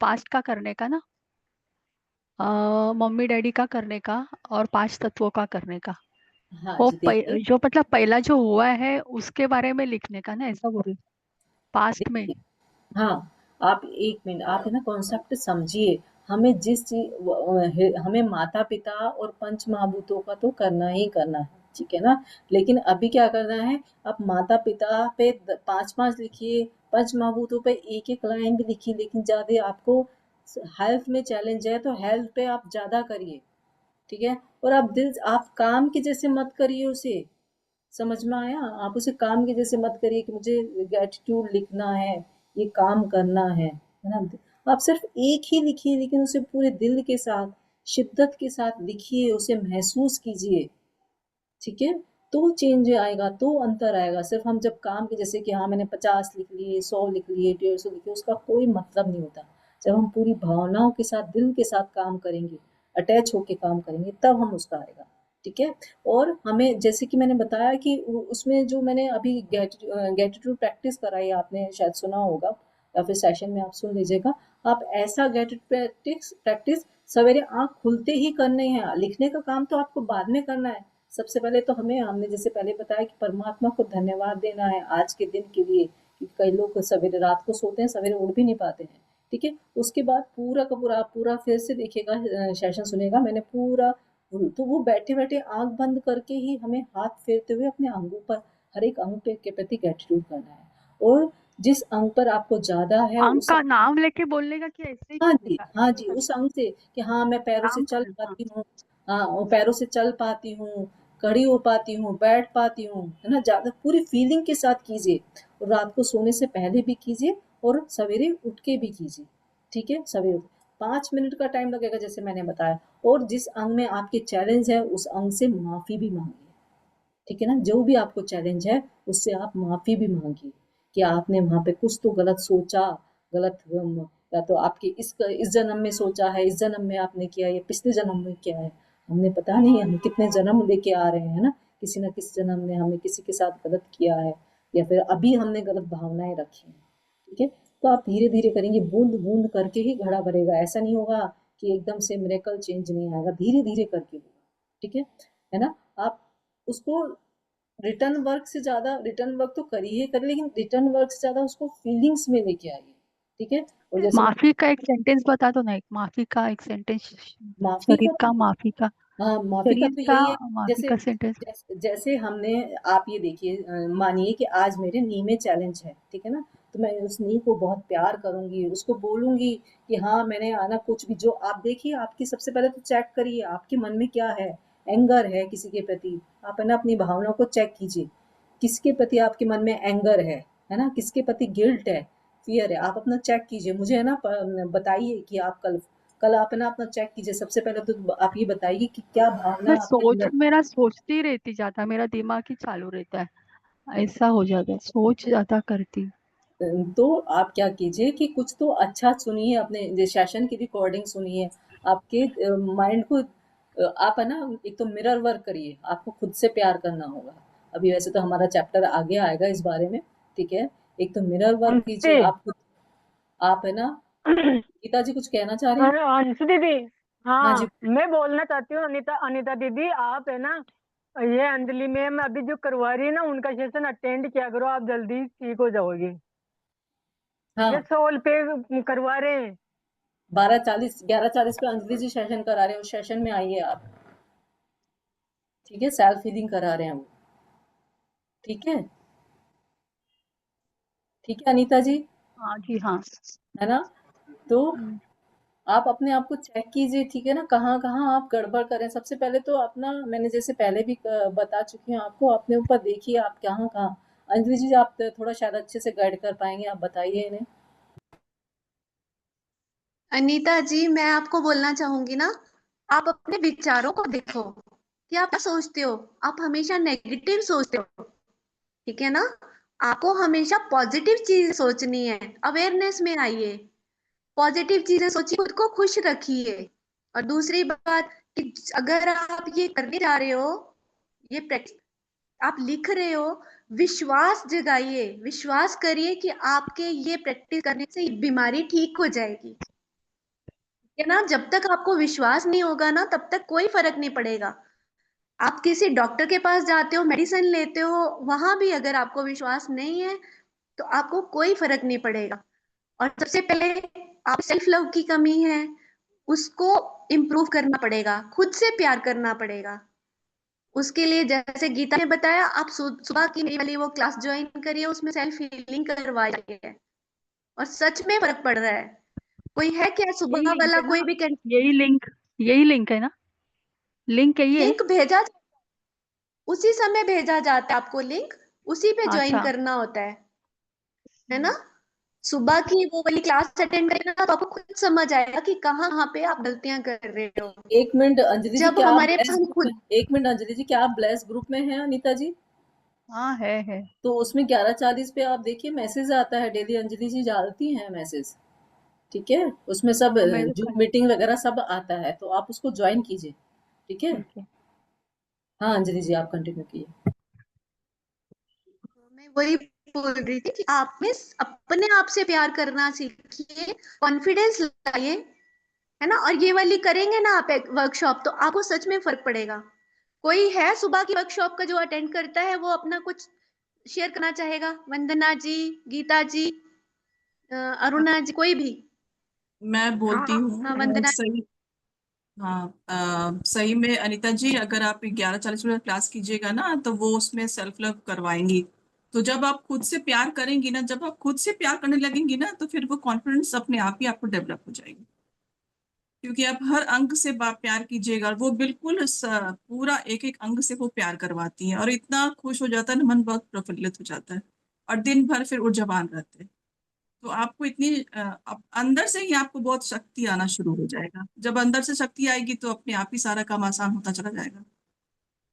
पास्ट का करने का ना, मम्मी डैडी का करने का और 5 तत्वों का करने का। हाँ जी, देखिए, जो मतलब पहला जो हुआ है उसके बारे में लिखने का ना, ऐसा बोल, पास्ट में। देखिए, हाँ, आप 1 मिनट, आप है ना कॉन्सेप्ट समझिए। हमें जिस चीज़, हमें माता-पिता और पंच-महाभूतों का तो करना ही करना है, ठीक है ना? लेकिन अभी क्या करना है, आप माता-पिता पे द 5-5 लिखिए, पंच-महाभूतों पे 1-1 लाइन भी लिखिए, लेकिन ज़्यादा आपको हेल्थ में चैलेंज है तो हेल्थ पे आप ज़्यादा करिए, ठीक है? और आप काम के जैसे मत करिए उसे, समझ में आया? आप उसे काम के जैसे मत करिए कि मुझे ग्रैटिट्यूड लिखना है, ये काम करना है ना? आप सिर्फ एक ही लिखिए, लेकिन उसे पूरे दिल के साथ, शिद्दत के साथ लिखिए, उसे महसूस कीजिए, ठीक है? तो चेंज आएगा, तो अंतर आएगा। सिर्फ हम जब काम के जैसे कि हाँ, मैंने 50 लिख लिए, 100 लिख लिए, 150 लिख लिए, उसका कोई मतलब नहीं होता। जब हम पूरी भावनाओं के साथ, दिल के साथ काम करेंगे, अटैच होके काम करेंगे, तब हम उसका आएगा, ठीक है। और हमें, जैसे कि मैंने बताया कि उसमें जो मैंने अभी गैटिट्यूड प्रैक्टिस कराई, आपने शायद सुना होगा या फिर सेशन में आप सुन लीजिएगा। आप ऐसा गैटिट्यूड प्रैक्टिस प्रैक्टिस सवेरे आंख खुलते ही करने हैं। लिखने का काम तो आपको बाद में करना है। सबसे पहले तो हमने जैसे पहले बताया कि परमात्मा को धन्यवाद देना है आज के दिन के लिए, कि कई लोग सवेरे रात को सोते हैं, सवेरे उठ भी नहीं पाते हैं, ठीक है। उसके बाद पूरा का पूरा, आप पूरा फिर से देखिएगा, सेशन सुनेगा, मैंने पूरा, तो वो बैठे बैठे आंख बंद करके ही हमें हाथ फेरते हुए अपने अंगों पर, हर एक अंग पे के प्रति ग्रेटिट्यूड करना है। और जिस अंग पर आपको ज्यादा है अंक उस, का नाम लेके बोलने का कि ऐसे ही हाँ करने जी, का, हाँ ऐसे जी, करने उस अंग से कि हाँ, मैं का पैरों से नाम चल करने का। पाती हूँ, हाँ, वो पैरों से चल पाती हूँ, खड़ी हो पाती हूँ, बैठ पाती हूँ, है ना? ज़्यादा पूरी फीलिंग के साथ कीजिए, और रात को सोने से पहले भी कीजिए और सवेरे उठ के भी कीजिए, ठीक है? सवेरे उठ, 5 मिनट का टाइम लगेगा जैसे मैंने बताया। और जिस अंग में आपके चैलेंज है उस अंग से माफी भी मांगिए, ठीक है ना। जो भी आपको चैलेंज है उससे आप माफी भी मांगिए कि आपने वहां पे कुछ तो गलत सोचा, गलत या तो आपके इस जन्म में सोचा है, इस जन्म में आपने किया, या पिछले जन्म में किया है, हमने पता नहीं हम कितने जन्म लेके आ रहे हैं ना। किसी न किसी जन्म में हमने किसी के साथ गलत किया है, या फिर अभी हमने गलत भावनाएं रखी हैं, ठीक है। तो आप धीरे धीरे करेंगे, बूंद बूंद करके ही घड़ा भरेगा। ऐसा नहीं होगा कि एकदम से मिरेकल चेंज नहीं आएगा, धीरे धीरे करके होगा, ठीक है ना। आप उसको रिटर्न वर्क से ज्यादा, रिटर्न वर्क तो करिए करिए, लेकिन रिटर्न वर्क से ज्यादा उसको फीलिंग्स में लेके आइए, ठीक है। और जैसे माफी का एक सेंटेंस बता दो ना, एक माफी का एक सेंटेंस। माफी शरीर का का तो, माफी का, हाँ माफी का शरीर तो का यही है। माफी जैसे का सेंटेंस। जैसे हमने, आप ये देखिए, मानिए कि आज मेरे नी में चैलेंज है, ठीक है ना। तो मैं उस नी को बहुत प्यार करूंगी, उसको बोलूंगी कि हाँ मैंने आना, कुछ भी जो आप देखिए, आपकी सबसे पहले तो चेक करिए आपके मन में क्या है। एंगर है किसी के प्रति, आप है ना अपनी भावनाओं को चेक कीजिए। किसके प्रति आपके मन में एंगर है ना, किसके प्रति गिल्ट है, फियर है, आप अपना चेक कीजिए। मुझे है ना बताइए कि आप कल कल आप है ना अपना चेक कीजिए। सबसे पहले तो आप ये बताइए कि क्या भावना आपके अंदर। मेरा सोचती रहती जाता, मेरा दिमाग ही चालू रहता है, ऐसा हो जाता है, सोच ज्यादा करती। तो आप क्या कीजिए कि कुछ तो अच्छा सुनिए, अपने सेशन की रिकॉर्डिंग सुनिए। आपके माइंड को आप है ना, एक तो मिरर वर्क करिए, आपको खुद से प्यार करना होगा। अभी वैसे तो हमारा चैप्टर आगे आएगा इस बारे में, ठीक है। एक तो मिरर वर्क कीजिए नमस्ते। आप खुद। आप है ना, गीता जी कुछ कहना चाह रही हैं? अंशु दीदी, हाँ जी। हाँ मैं बोलना चाहती हूँ। अनीता अनीता दीदी, आप है ना, ये अंजलि मैम अभी जो करवा रही है ना, उनका सेशन अटेंड किया करो, आप जल्दी ठीक हो जाओगे। ये हाँ, 100 रुपए करवा रहे हैं। 12:40 11:40 पे अंजलि जी सेशन करा रहे हैं, उस सेशन में आइए आप, ठीक है। सेल्फ हीलिंग करा रहे हैं वो, ठीक है। ठीक है अनीता जी, हाँ जी हाँ। है ना। तो हम्म। आप अपने आप को चेक कीजिए, ठीक है ना, कहाँ कहाँ आप गड़बड़ करें। सबसे पहले तो अपना, मैंने जैसे पहले भी बता चुकी हूँ आपको, अपने ऊपर देखिए आप कहाँ कहाँ। अंजलि जी आप थोड़ा शायद अच्छे से गाइड कर पाएंगे, आप बताइए इन्हें। अनीता जी, मैं आपको बोलना चाहूंगी ना, आप अपने विचारों को देखो कि आप क्या सोचते हो। आप हमेशा नेगेटिव सोचते हो, ठीक है ना। आपको हमेशा पॉजिटिव चीज सोचनी है। अवेयरनेस में आइए, पॉजिटिव चीजें सोचिए, खुद को खुश रखिए। और दूसरी बात कि अगर आप ये करने जा रहे हो, ये प्रैक्टिस आप लिख रहे हो, विश्वास जगाइए, विश्वास करिए कि आपके ये प्रैक्टिस करने से ये बीमारी ठीक हो जाएगी, है ना। जब तक आपको विश्वास नहीं होगा ना, तब तक कोई फर्क नहीं पड़ेगा। आप किसी डॉक्टर के पास जाते हो, मेडिसिन लेते हो, वहां भी अगर आपको विश्वास नहीं है तो आपको कोई फर्क नहीं पड़ेगा। और सबसे पहले आप सेल्फ लव की कमी है, उसको इम्प्रूव करना पड़ेगा, खुद से प्यार करना पड़ेगा। उसके लिए जैसे गीता ने बताया, आप सुबह की मेरी वाली वो क्लास ज्वाइन करिए, उसमें सेल्फ हीलिंग करवाइए, और सच में फर्क पड़ रहा है। कोई है क्या यही सुबह लिंक वाला है ना, कोई भी यही लिंक है ना, लिंक है ये। लिंक भेजा, उसी समय भेजा जाता है आपको लिंक, उसी पे ज्वाइन अच्छा। करना होता है ना। हम्म। सुबह की वो वाली क्लास अटेंड करें ना, तो आपको खुद समझ आएगा कि कहाँ कहाँ पे आप गलतियां कर रहे हो। एक मिनट अंजलि जी, जब क्या आप हमारे ब्लेस हम ग्रुप में, खुद, एक मिनट अंजलि जी, क्या आप ब्लेस ग्रुप में हैं अनीता जी? हाँ है। तो उसमें 11:40 पे आप देखिए मैसेज आता है डेली, अंजलि जी डालती हैं मैसेज, ठीक है। उसमें सब हाँ मैं जूम मीटिंग वगैरह सब आता है, तो आप उसको ज्वाइन कीजिए, ठीक है। ठीक है। हाँ अंजलि जी आप कंटिन्यू कीजिए। मैं वही बोल रही थी कि आप में अपने आप से प्यार करना सीखिए, कॉन्फिडेंस लाइए, है ना। और ये वाली करेंगे ना आप एक वर्कशॉप, तो आपको सच में फर्क पड़ेगा। कोई है सुबह की वर्कशॉप का जो अटेंड करता है, वो अपना कुछ शेयर करना चाहेगा? वंदना जी, गीता जी, अरुणा जी, कोई भी? मैं बोलती हाँ हूँ वंदना। सही। हाँ, सही में अनीता जी, अगर आप 11:40 में क्लास कीजिएगा ना, तो वो उसमें सेल्फ लव करवाएंगी। तो जब आप खुद से प्यार करेंगी ना, जब आप खुद से प्यार करने लगेंगी ना, तो फिर वो कॉन्फिडेंस अपने आप ही आपको डेवलप हो जाएगी। क्योंकि आप हर अंग से प्यार कीजिएगा, और वो बिल्कुल पूरा एक एक अंग से वो प्यार करवाती है, और इतना खुश हो जाता है ना, मन बहुत प्रफुल्लित हो जाता है, और दिन भर फिर ऊर्जावान रहते हैं। तो आपको इतनी अंदर से ही आपको बहुत शक्ति आना शुरू हो जाएगा। जब अंदर से शक्ति आएगी तो अपने आप ही सारा काम आसान होता चला जाएगा।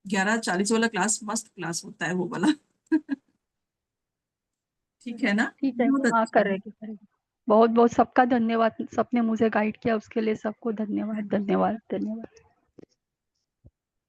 11:40 वाला क्लास मस्त क्लास होता है वो वाला। ठीक है ना? ठीक है, बहुत हाँ अच्छा। करेगी करेगी। बहुत बहुत सबका धन्यवाद, सबने मुझे गाइड किया उसके लिए सबको धन्यवाद धन्यवाद धन्यवाद।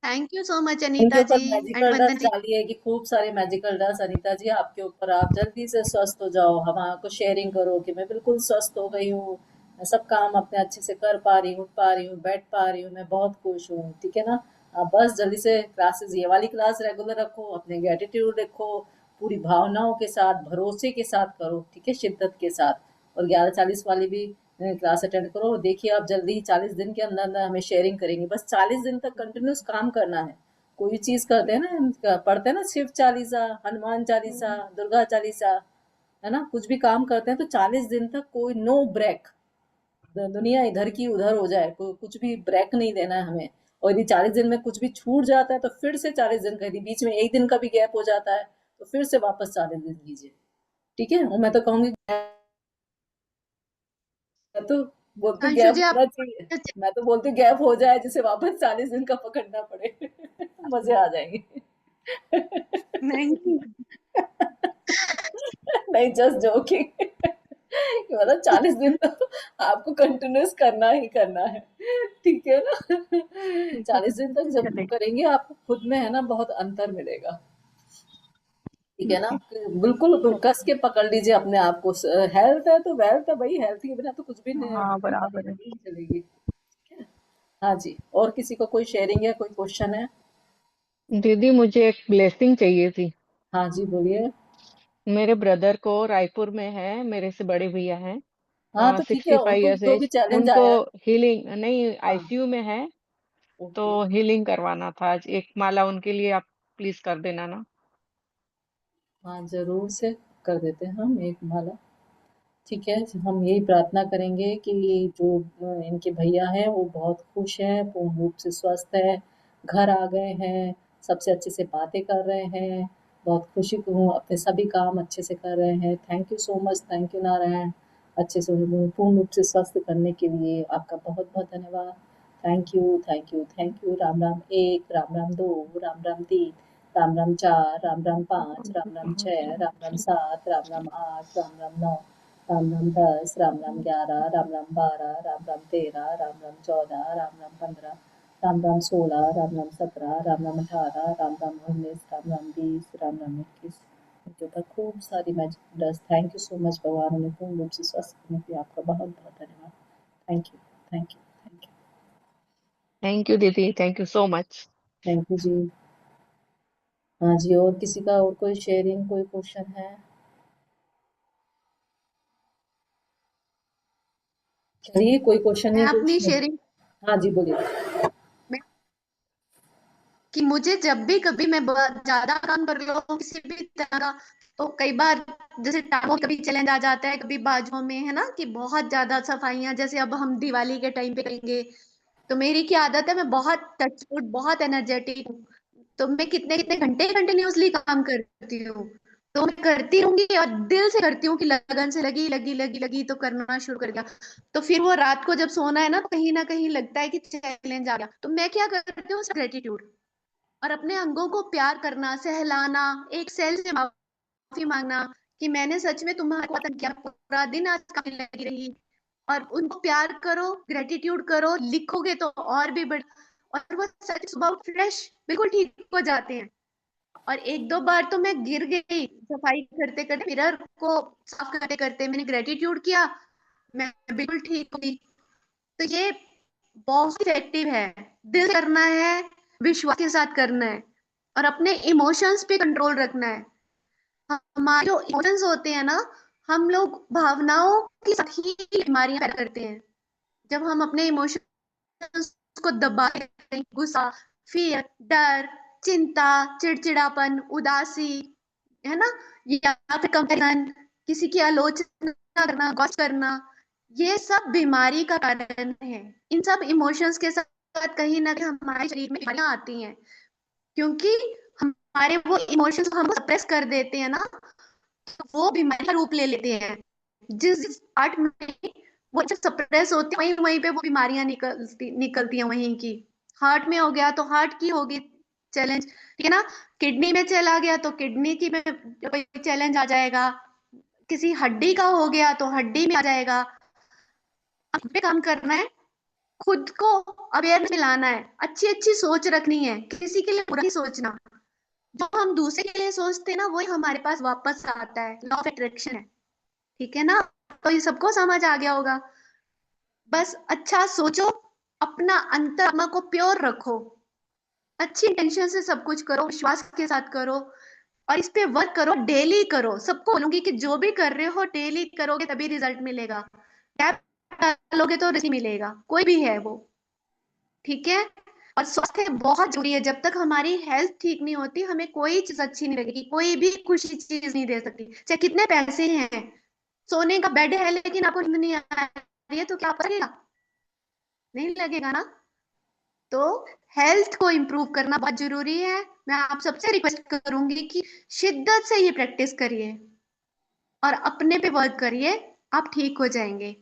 थैंक यू सो मच इनके अनीता ऊपर जी एंड मैजिकल वंदना डस्ट जी। डालिए कि खूब सारे मैजिकल डस्ट अनीता जी आपके ऊपर, आप जल्दी से स्वस्थ हो जाओ, हमारे को शेयरिंग करो कि मैं बिल्कुल स्वस्थ हो गई हूँ, मैं सब काम अपने अच्छे से कर पा रही हूँ, उठ पा रही हूँ, बैठ पा रही हूँ, मैं बहुत खुश हूँ। ठीक है ना? आप बस जल्दी से क्लासेस, ये वाली क्लास रेगुलर रखो, अपने ग्रेटिट्यूड रखो, पूरी भावनाओं के साथ, भरोसे के साथ करो, ठीक है, शिद्दत के साथ। और 11:40 वाली भी क्लास अटेंड करो। देखिए आप जल्दी ही 40 दिन के अंदर अंदर हमें शेयरिंग करेंगे। बस 40 दिन तक कंटिन्यूस काम करना है। कोई चीज करते हैं ना, पढ़ते हैं ना, शिव चालीसा, हनुमान चालीसा, दुर्गा चालीसा, है ना, कुछ भी काम करते हैं तो 40 दिन तक कोई नो ब्रेक, दुनिया इधर की उधर हो जाए, कुछ भी ब्रेक नहीं देना है हमें। और यदि 40 दिन में कुछ भी छूट जाता है तो फिर से 40 दिन का, यदि बीच में एक दिन का भी गैप हो जाता है तो फिर से वापस 40 दिन लीजिए। ठीक है? और मैं तो कहूंगी, मैं तो बोलती हूँ अंशु गैप जी आप होना चाहिए, मैं तो बोलती हूँ गैप हो जाए जिसे वापस 40 दिन का पकड़ना पड़े। मजे आ जाएंगे। नहीं नहीं, जस्ट जोकिंग। मतलब 40 दिन तो आपको कंटिन्यूस करना ही करना है। ठीक है ना? ठीक है 40 दिन तक जब चलेगी। करेंगे आपको खुद में, है ना, बहुत अंतर मिलेगा। ठीक है ठीक ना? है बिल्कुल कस चलेगी। के पकड़ लीजिए अपने आप को। हेल्थ है तो वेल्थ है भाई, हेल्थ के बिना तो कुछ भी नहीं, हाँ बराबर है। नहीं चलेगी। हाँ जी, और किसी को कोई शेयरिंग है, कोई क्वेश्चन है? दीदी मुझे एक ब्लेसिंग चाहिए थी। हाँ जी, बोलिए। मेरे ब्रदर को रायपुर में है, मेरे से बड़े भैया हैं, हाँ तो ठीक है, 65 उनको ईयर्स जो भी एज। चैलेंज उनको आया। हीलिंग नहीं, हाँ, आईसीयू में है, तो ओके। हीलिंग करवाना था। आज एक माला उनके लिए आप प्लीज कर देना ना। हाँ, ज़रूर से कर देते हैं हम एक माला। ठीक है, हम यही प्रार्थना करेंगे कि जो इनके भैया हैं वो बहुत खुश हैं, पूर्ण रूप से स्वस्थ हैं, घर आ गए हैं, सबसे अच्छे से बातें कर रहे हैं, बहुत खुशी हूँ, अपने सभी काम अच्छे से कर रहे हैं। Thank you so much, thank you Narayan. अच्छे से उन्हें पूर्ण रूप से स्वस्थ करने के लिए आपका बहुत-बहुत धन्यवाद। Thank you, thank you, thank you. Ram Ram 1, Ram Ram 2, Ram Ram 3, Ram Ram 4, Ram Ram 5, Ram Ram 6, Ram Ram 7, Ram Ram 8, Ram Ram 9, Ram Ram 10, Ram Ram 11, Ram Ram 12, Ram Ram 13, Ram Ram 14, Ram Ram 15, Ram Ram 16, Ram Ram 17, Ram Ram 18, Ram Ram 19, Ram Ram 20, Ram Ram 21। उनके ऊपर खूब सारी magic dust. Thank you so much भगवान, उन्हें पूर्ण रूप से स्वस्थ करने के लिए आपका बहुत बहुत धन्यवाद। Thank you, thank you, thank you, thank you दीदी, thank you so much. Thank you ji. हाँ जी, और किसी का और कोई शेयरिंग, कोई क्वेश्चन है? चलिए, कोई क्वेश्चन मैं नहीं, कोई अपनी शेयर। शेयरिंग हाँ जी, बोलिए। में कि मुझे जब भी कभी मैं बहुत ज्यादा काम कर रही हूँ किसी भी तरह का, तो कई बार जैसे टाइमों कभी चैलेंज आ जाता है, कभी बाजुओं में, है ना, कि बहुत ज्यादा सफाइयां, जैसे अब हम दिवाली के टाइम पे करेंगे, तो मेरी क्या आदत है, मैं बहुत टचवुड, बहुत एनर्जेटिक हूँ, तो मैं कितने कितने घंटे कंटिन्यूअसली काम करती हूँ। तो मैं करती रहूंगी और दिल से करती हूँ कि लगन से लगी लगी लगी लगी तो करना शुरू कर दिया। तो फिर वो रात को जब सोना है ना, तो कहीं ना कहीं लगता है कि चैलेंज आ गया, तो मैं क्या करती हूँ, ग्रेटिट्यूड और अपने अंगों को प्यार करना, सहलाना, एक सेल से माफी मांगना कि मैंने सच में तुम्हारा वतन किया, पूरा दिन आज काम में लगी रही, और उनको प्यार करो, ग्रेटिट्यूड करो, लिखोगे तो और भी बढ़, और वो सच सुबह फ्रेश बिल्कुल ठीक हो जाते हैं। और एक दो बार तो मैं गिर गई सफाई करते करते, मिरर को साफ करते करते मैंने ग्रेटिट्यूड किया, मैं बिल्कुल ठीक हुई। तो ये बहुत इफेक्टिव है, दिल से करना है, विश्वास के साथ करना है, और अपने इमोशंस पे कंट्रोल रखना है। हमारे जो इमोशंस होते हैं ना, हम लोग भावनाओं के साथ ही बीमारियां पैदा करते हैं। जब हम अपने इमोशंस को दबा के रखते हैं, गुस्सा, फिर, डर, चिंता, चिड़चिड़ापन, उदासी, है ना, या फिर कंपैरिजन, किसी की आलोचना करना, गॉसिप करना, ये सब बीमारी का कारण है। इन सब इमोशंस के साथ कहीं ना कहीं हमारे शरीर में बीमारियां आती हैं, क्योंकि हमारे वो इमोशंस को हम सप्रेस कर देते हैं ना, तो वो बीमारी का रूप ले लेते हैं। जिस पार्ट में वो जब सप्रेस होती है वहीं वहीं पे वो बीमारियां निकलती हैं वहीं की। हार्ट में हो गया तो हार्ट की होगी चैलेंज, ठीक है ना। किडनी में चला गया तो किडनी की में कोई चैलेंज आ जाएगा। किसी हड्डी का हो गया तो हड्डी में आ जाएगा। अब पे काम करना है, खुद को अवेयर दिलाना है, अच्छी अच्छी सोच रखनी है, किसी के लिए बुरा नहीं सोचना। जो हम दूसरे के लिए सोचते हैं ना वही हमारे पास वापस आता है, लॉ ऑफ अट्रैक्शन है, ठीक है ना। तो ये सबको समझ आ गया होगा। बस अच्छा सोचो, अपना अंतरात्मा को प्योर रखो, अच्छी इंटेंशन से सब कुछ करो, विश्वास के साथ करो और इस पे वर्क करो, डेली करो। सबको बोलूंगी कि जो भी कर रहे हो डेली करोगे तभी रिजल्ट मिलेगा। गैप डालोगे तो नहीं मिलेगा, कोई भी है वो, ठीक है। और स्वास्थ्य बहुत जरूरी है। जब तक हमारी हेल्थ ठीक नहीं होती हमें कोई चीज अच्छी नहीं लगेगी, कोई भी खुशी चीज नहीं दे सकती, चाहे कितने पैसे हैं। सोने का बेड है लेकिन आपको नींद नहीं आ रही है तो क्या करेगा, नहीं लगेगा ना। तो हेल्थ को इम्प्रूव करना बहुत जरूरी है। मैं आप सबसे रिक्वेस्ट करूंगी कि शिद्दत से ये प्रैक्टिस करिए और अपने पे वर्क करिए, आप ठीक हो जाएंगे।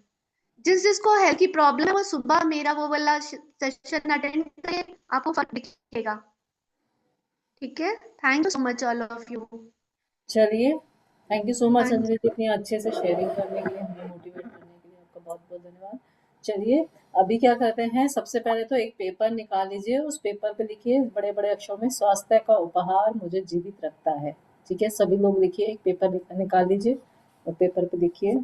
जिस जिसको हेल्थ की प्रॉब्लम है वो सुबह मेरा वो वाला सेशन अटेंड करें, आपको फर्क दिखेगा, ठीक है। Thank you so much all of you. चलिए, थैंक यू सो मच हाँ अंजलि जी। इतनी अच्छे से शेयरिंग करने के लिए, हमें मोटिवेट करने के लिए आपका बहुत-बहुत धन्यवाद। चलिए, अभी क्या करते हैं, सबसे पहले तो एक पेपर निकाल लीजिए, उस पेपर पे लिखिए बड़े-बड़े अक्षरों में स्वास्थ्य का उपहार मुझे जीवित रखता है। ठीक है? सभी लोग लिखिए, एक पेपर निकाल लीजिए और पेपर पे लिखिए।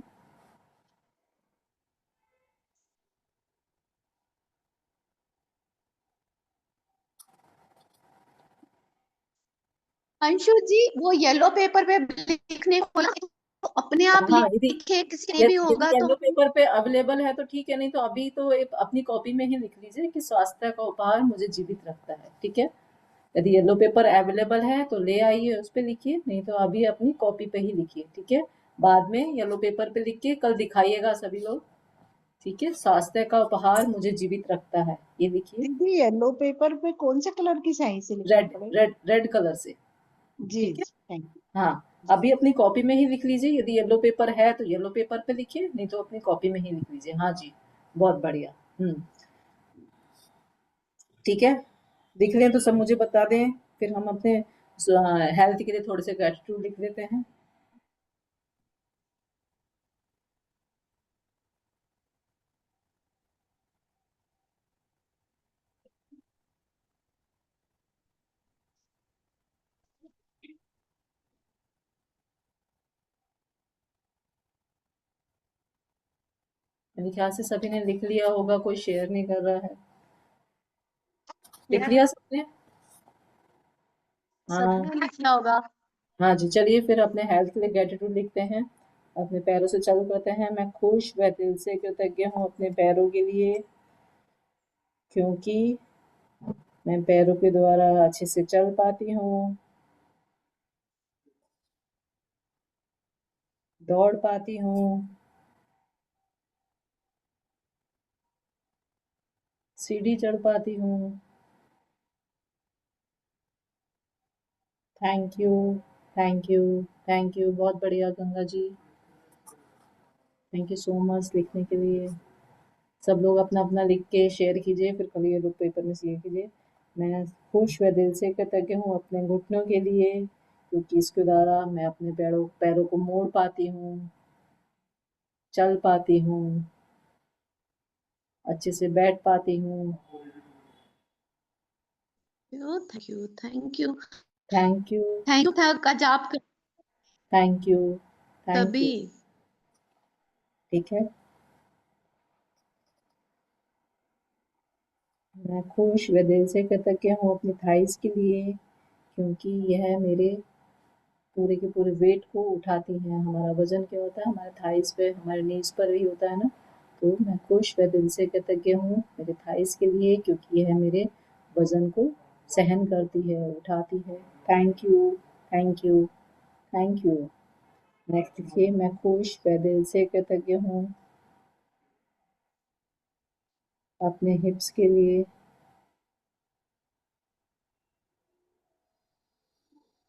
अंशु जी वो येलो पेपर पे लिखने को बोला, तो अपने आप हाँ, यदि लिखे, किसी ने भी यदि होगा तो येलो पेपर पे अवेलेबल है तो ठीक है, नहीं तो अभी तो एक अपनी कॉपी में ही लिख लीजिए कि स्वास्थ्य का उपहार मुझे जीवित रखता है। ठीक है? यदि येलो पेपर अवेलेबल है तो ले आइए, उस पे लिखिए, नहीं तो अभी अपनी कॉपी पे ही लिखिए। ठीक है? बाद में येलो पेपर पे लिख के कल दिखाइएगा सभी लोग। ठीक है? स्वास्थ्य का उपहार मुझे जीवित रखता है, ये लिखिए। दीदी येलो पेपर पे कौन से कलर की स्याही से लिखना रेड पड़ेगा? रेड रेड कलर से। जी ठीक है? थैंक हाँ, अभी अपनी कॉपी में ही लिख लीजिए। यदि येलो पेपर है तो येलो पेपर पे लिखिए, नहीं तो अपनी कॉपी में ही लिख लीजिए। हाँ जी, बहुत बढ़िया। ठीक है? लिख लें तो सब मुझे बता दें, फिर हम अपने हेल्थ के लिए थोड़े से ग्रैटिट्यूड लिख लेते हैं। मेरे ख्याल से सभी ने लिख लिया होगा, कोई शेयर नहीं कर रहा है। लिख लिया सबने? हाँ, सबने लिखा होगा। हाँ जी, चलिए फिर अपने हेल्थ के लिए ग्रैटिट्यूड लिखते हैं। अपने पैरों से चालू करते हैं। मैं खुश व दिल से कृतज्ञ हूँ अपने पैरों के लिए, क्योंकि मैं पैरों के द्वारा अच्छे से चल पाती हूँ, दौड़ पाती हूँ, सीढ़ी चढ़ पाती हूँ। Thank you, thank you, thank you. बहुत बढ़िया Ganga ji, thank you so much लिखने के लिए। सब लोग अपना-अपना लिख के शेयर कीजिए, फिर कल ये लोग पेपर में शेयर कीजिए। मैं खुश व दिल से कृतज्ञ हूँ अपने घुटनों के लिए, क्योंकि इसके द्वारा मैं अपने पैरों पैरों को मोड़ पाती हूँ, चल पाती हूँ, अच्छे से बैठ पाती हूँ। Thank you thank you thank you, thank you का जाप कर थैंक यू, थैंक तभी। यू। ठीक है? मैं खुश व दिल से कृतज्ञ हूँ अपनी थाइज़ के लिए, क्योंकि यह मेरे पूरे के पूरे वेट को उठाती हैं। हमारा वज़न क्या होता है, हमारे थाइज़ पे, हमारे नीज़ पर ही होता है ना। तो मैं खुश व दिल से कृतज्ञ हूँ मेरे थाइज़ के लिए, क्योंकि यह मेरे वज़न को सहन करती है, उठाती है। Thank you, thank you, thank you. Next लिखिए, मैं खुश व दिल से कृतज्ञ हूँ अपने हिप्स के लिए,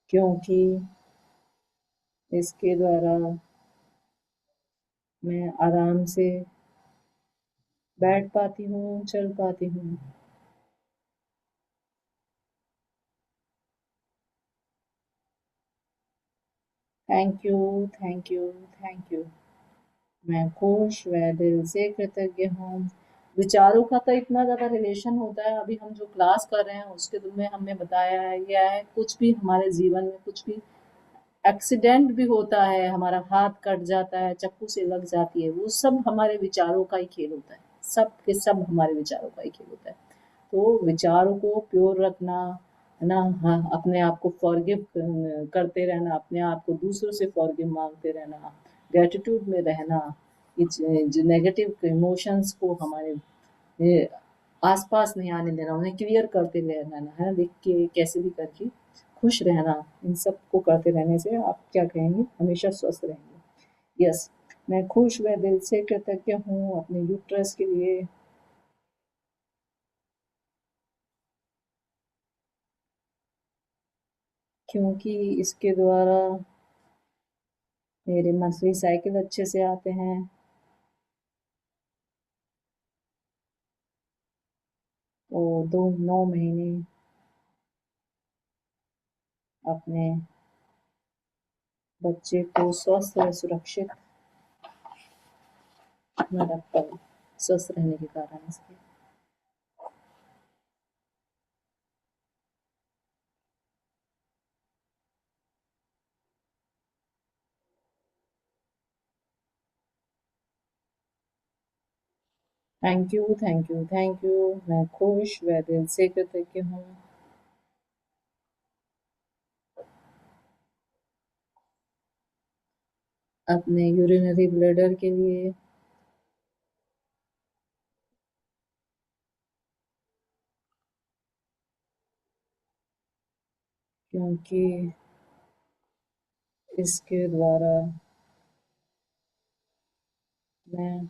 क्योंकि इसके द्वारा मैं आराम से बैठ पाती हूँ, चल पाती हूँ। Thank you, thank you, thank you. मैं खुश व दिल से कृतज्ञ हूँ। विचारों का तो इतना ज़्यादा रिलेशन होता है, अभी हम जो क्लास कर रहे हैं उसके में हमने बताया है, गया है, कुछ भी हमारे जीवन में कुछ भी एक्सीडेंट भी होता है, हमारा हाथ कट जाता है, चाकू से लग जाती है, वो सब हमारे विचारों का ही खेल होता है। सब के सब हमारे विचारों का ही खेल होता है। तो विचारों को प्योर रखना, है ना? हाँ, अपने आप को फॉरगिव करते रहना, अपने आप को दूसरों से फॉरगिव माँगते रहना, ग्रैटिट्यूड में रहना, ये जो नेगेटिव इमोशंस को हमारे ये आस-पास नहीं आने देना, उन्हें क्लियर करते रहना, है ना? लिख के कैसे भी करके खुश रहना, इन सब को करते रहने से आप क्या कहेंगे, हमेशा स्वस्थ रहेंगे। यस, मैं खुश व दिल से कृतज्ञ हूँ अपने यूट्रस के लिए, क्योंकि इसके द्वारा मेरे मंथली साइकिल अच्छे से आते हैं। और 9 महीने अपने बच्चे को स्वस्थ और सुरक्षित में रख पाऊँ, स्वस्थ रहने के कारण इसके। Thank you, thank you, thank you. मैं खुश व दिल से कृतज्ञ हूँ। अपने यूरिनरी ब्लैडर के लिए, क्योंकि इसके द्वारा मैं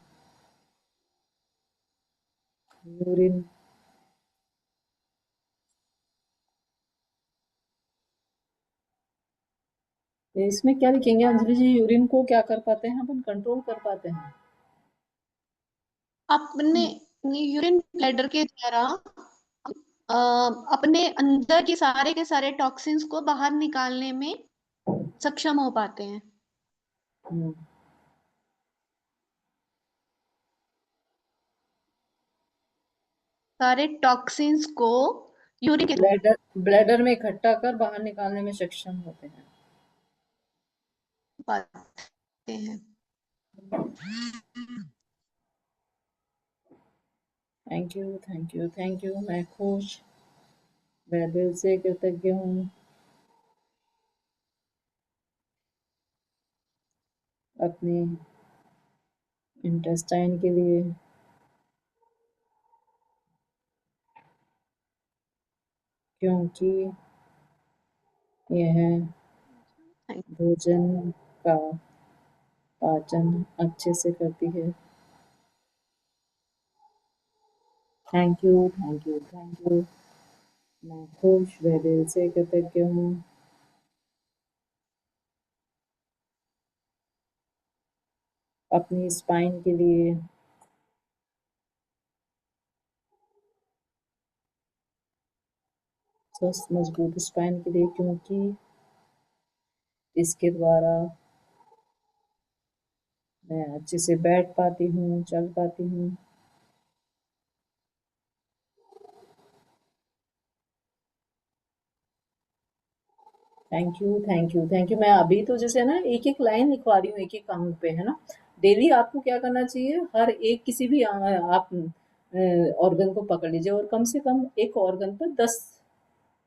यूरिन इसमें क्या लिखेंगे अंजलि जी, यूरिन को क्या कर पाते हैं अपन, कंट्रोल कर पाते हैं? अपने यूरिन ब्लैडर के द्वारा अ, अपने अंदर के सारे टॉक्सिन्स को बाहर निकालने में सक्षम हो पाते हैं। हुँ। सारे टॉक्सिन्स को यूरिन के ब्लैडर में इकट्ठा कर बाहर निकालने में सक्षम होते हैं। पाते हैं। Thank you, thank you, thank you. मैं खुश व दिल से कृतज्ञ हूँ अपने इंटेस्टाइन के लिए, क्योंकि यह भोजन का पाचन अच्छे से करती है। Thank you, thank you, thank you. मैं खुश व दिल से कृतज्ञ हूँ अपनी स्पाइन के लिए, स्वस्थ मजबूत स्पाइन के लिए, क्योंकि इसके द्वारा मैं अच्छे से बैठ पाती हूँ, चल पाती हूँ। Thank you, thank you, thank you. मैं अभी तो जैसे ना एक-एक लाइन लिखवा रही हूँ, एक-एक अंग पे, है ना? डेली आपको क्या करना चाहिए, हर एक किसी भी आप ऑर्गन को पकड़ लीजिए और कम से कम एक ऑर्गन पर 10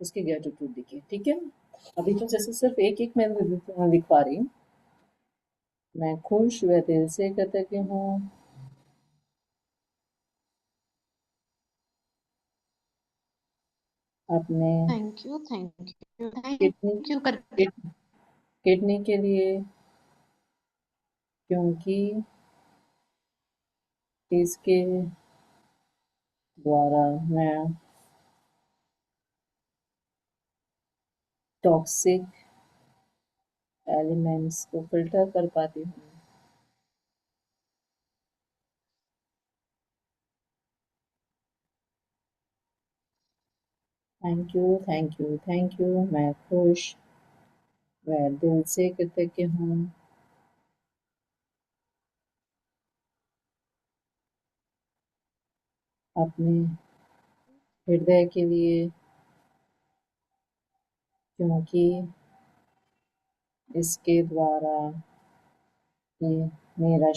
उसकी ग्रैटिट्यूड लिखिए, ठीक है? अभी तो जैसे सिर्फ एक-एक मैं लिखवा रही हूँ। मैं खुश व दिल से कृतज्ञ हूँ अपने thank you, thank you, kidney thank you करके किड किडनी के लिए, क्योंकि इसके द्वारा मैं टॉक्सिक एलिमेंट्स को फ़िल्टर कर पाती हूँ। Thank you, thank you, thank you. मैं खुश व दिल से कृतज्ञ हूँ। अपने हृदय के लिए, क्योंकि इसके द्वारा ये मेरा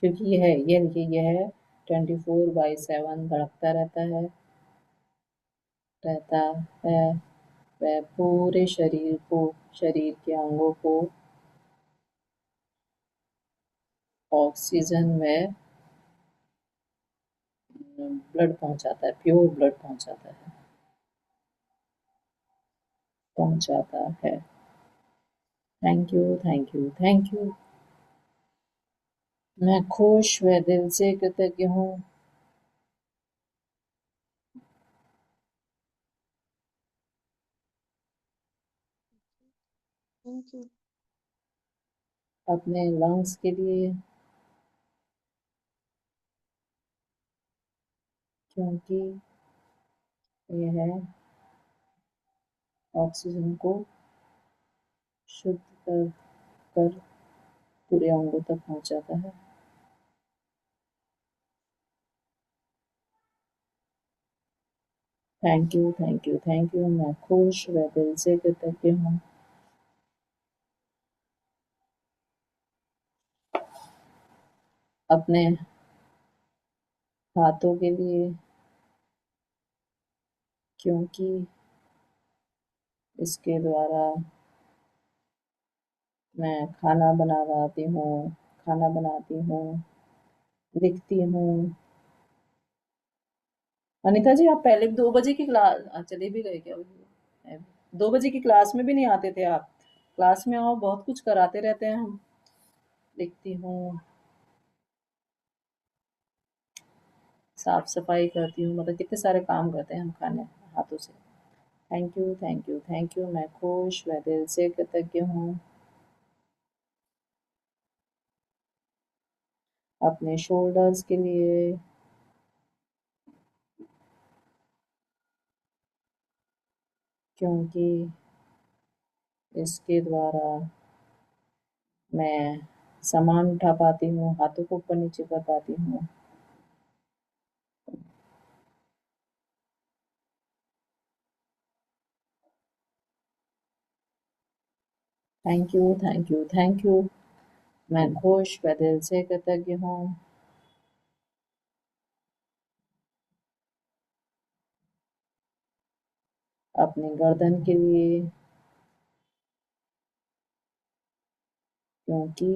क्योंकि ये देखिए यह 24/7 धड़कता रहता है। वह पूरे शरीर के अंगों को ऑक्सीजन व ब्लड पहुंचाता है, प्योर ब्लड पहुंचाता है। Thank you, thank you, thank you. मैं खुश व दिल से कृतज्ञ हूँ। Thank you. अपने लंग्स के लिए, क्योंकि यह ऑक्सीजन को शुद्ध कर पूरे अंगों तक पहुंचाता है। Thank you, thank you, thank you. मैं खुश व दिल से कृतज्ञ हूँ। अपने हाथों के लिए, क्योंकि इसके द्वारा मैं खाना बनाती हूँ, लिखती हूँ। अनीता जी, आप पहले 2 बजे की क्लास चले भी गए क्या? 2 बजे की क्लास में भी नहीं आते थे आप? क्लास में आओ, बहुत कुछ कराते रहते हैं हम। लिखती हूँ, साफ सफाई करती हूँ, मतलब कितने सारे काम करते हैं हम खाने हाथों से। Thank you, thank you, thank you. मैं खुश व दिल से कृतज्ञ हूँ। अपने शोल्डर्स के लिए, क्योंकि इसके द्वारा मैं सामान उठा पाती हूँ, हाथों को ऊपर नीचे कर पाती हूँ। Thank you, thank you, thank you. मैं खुश व दिल से कृतज्ञ हूँ। अपनी गर्दन के लिए, क्योंकि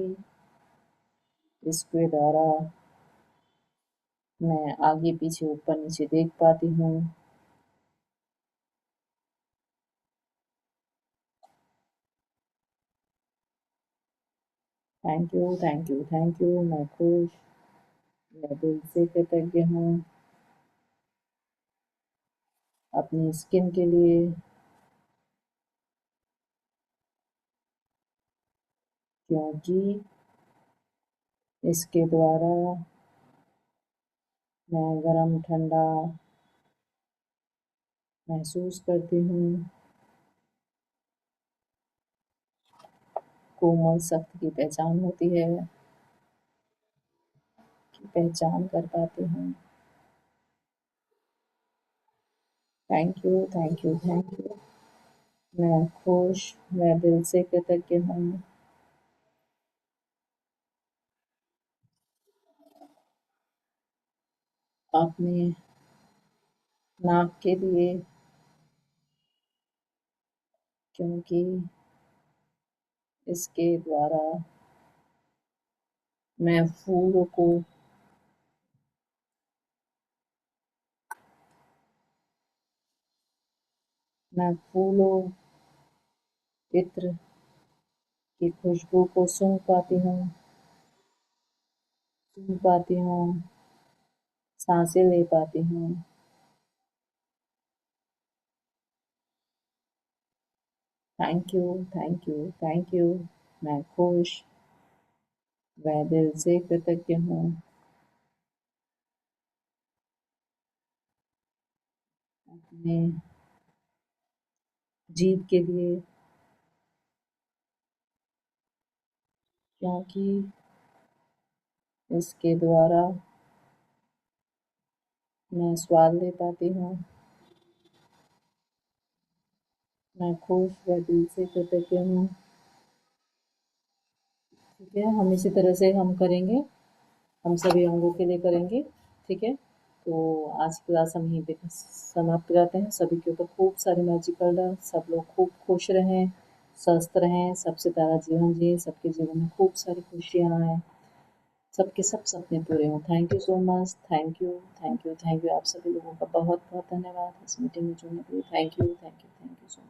इसके द्वारा मैं आगे पीछे ऊपर नीचे देख पाती हूँ। Thank you, thank you, thank you. मैं खुश व दिल से कृतज्ञ हूँ। अपनी स्किन के लिए, क्योंकि इसके द्वारा मैं गरम ठंडा महसूस करती हूँ। कोमल सख्त की पहचान होती है, की पहचान कर पाती हूँ। Thank you, thank you, thank you. मैं खुश व दिल से कृतज्ञ हूँ। अपने नाक के लिए, क्योंकि इसके द्वारा मैं फूलों को इत्र की खुशबू को सूंघ पाती हूँ, सांसें ले पाती हूँ। Thank you, thank you, thank you. मैं खुश व दिल से कृतज्ञ हूँ। अपने जीत के लिए, क्योंकि इसके द्वारा मैं स्वाद ले पाती हूँ। मैं खुश व दिल से कृतज्ञ हूँ। ठीक है, हम इसी तरह से हम करेंगे, हम सभी अंगों के लिए करेंगे। ठीक है, तो आज की क्लास हम यहीं पे समाप्त करते हैं। सभी के ऊपर खूब सारी मैजिकल डर, सब लोग खूब खुश रहें, स्वस्थ रहें, सबसे प्यारा जीवन जिए, सबके जीवन में खूब सारी खुशियाँ आएँ, सबके सब सपने पूरे हों। Thank you so much, thank you, thank you, thank you. आप सभी लोगों का बहुत बहुत धन्यवाद इस मीटिंग में जुड़ने के लिए। Thank you, thank you, thank you so much.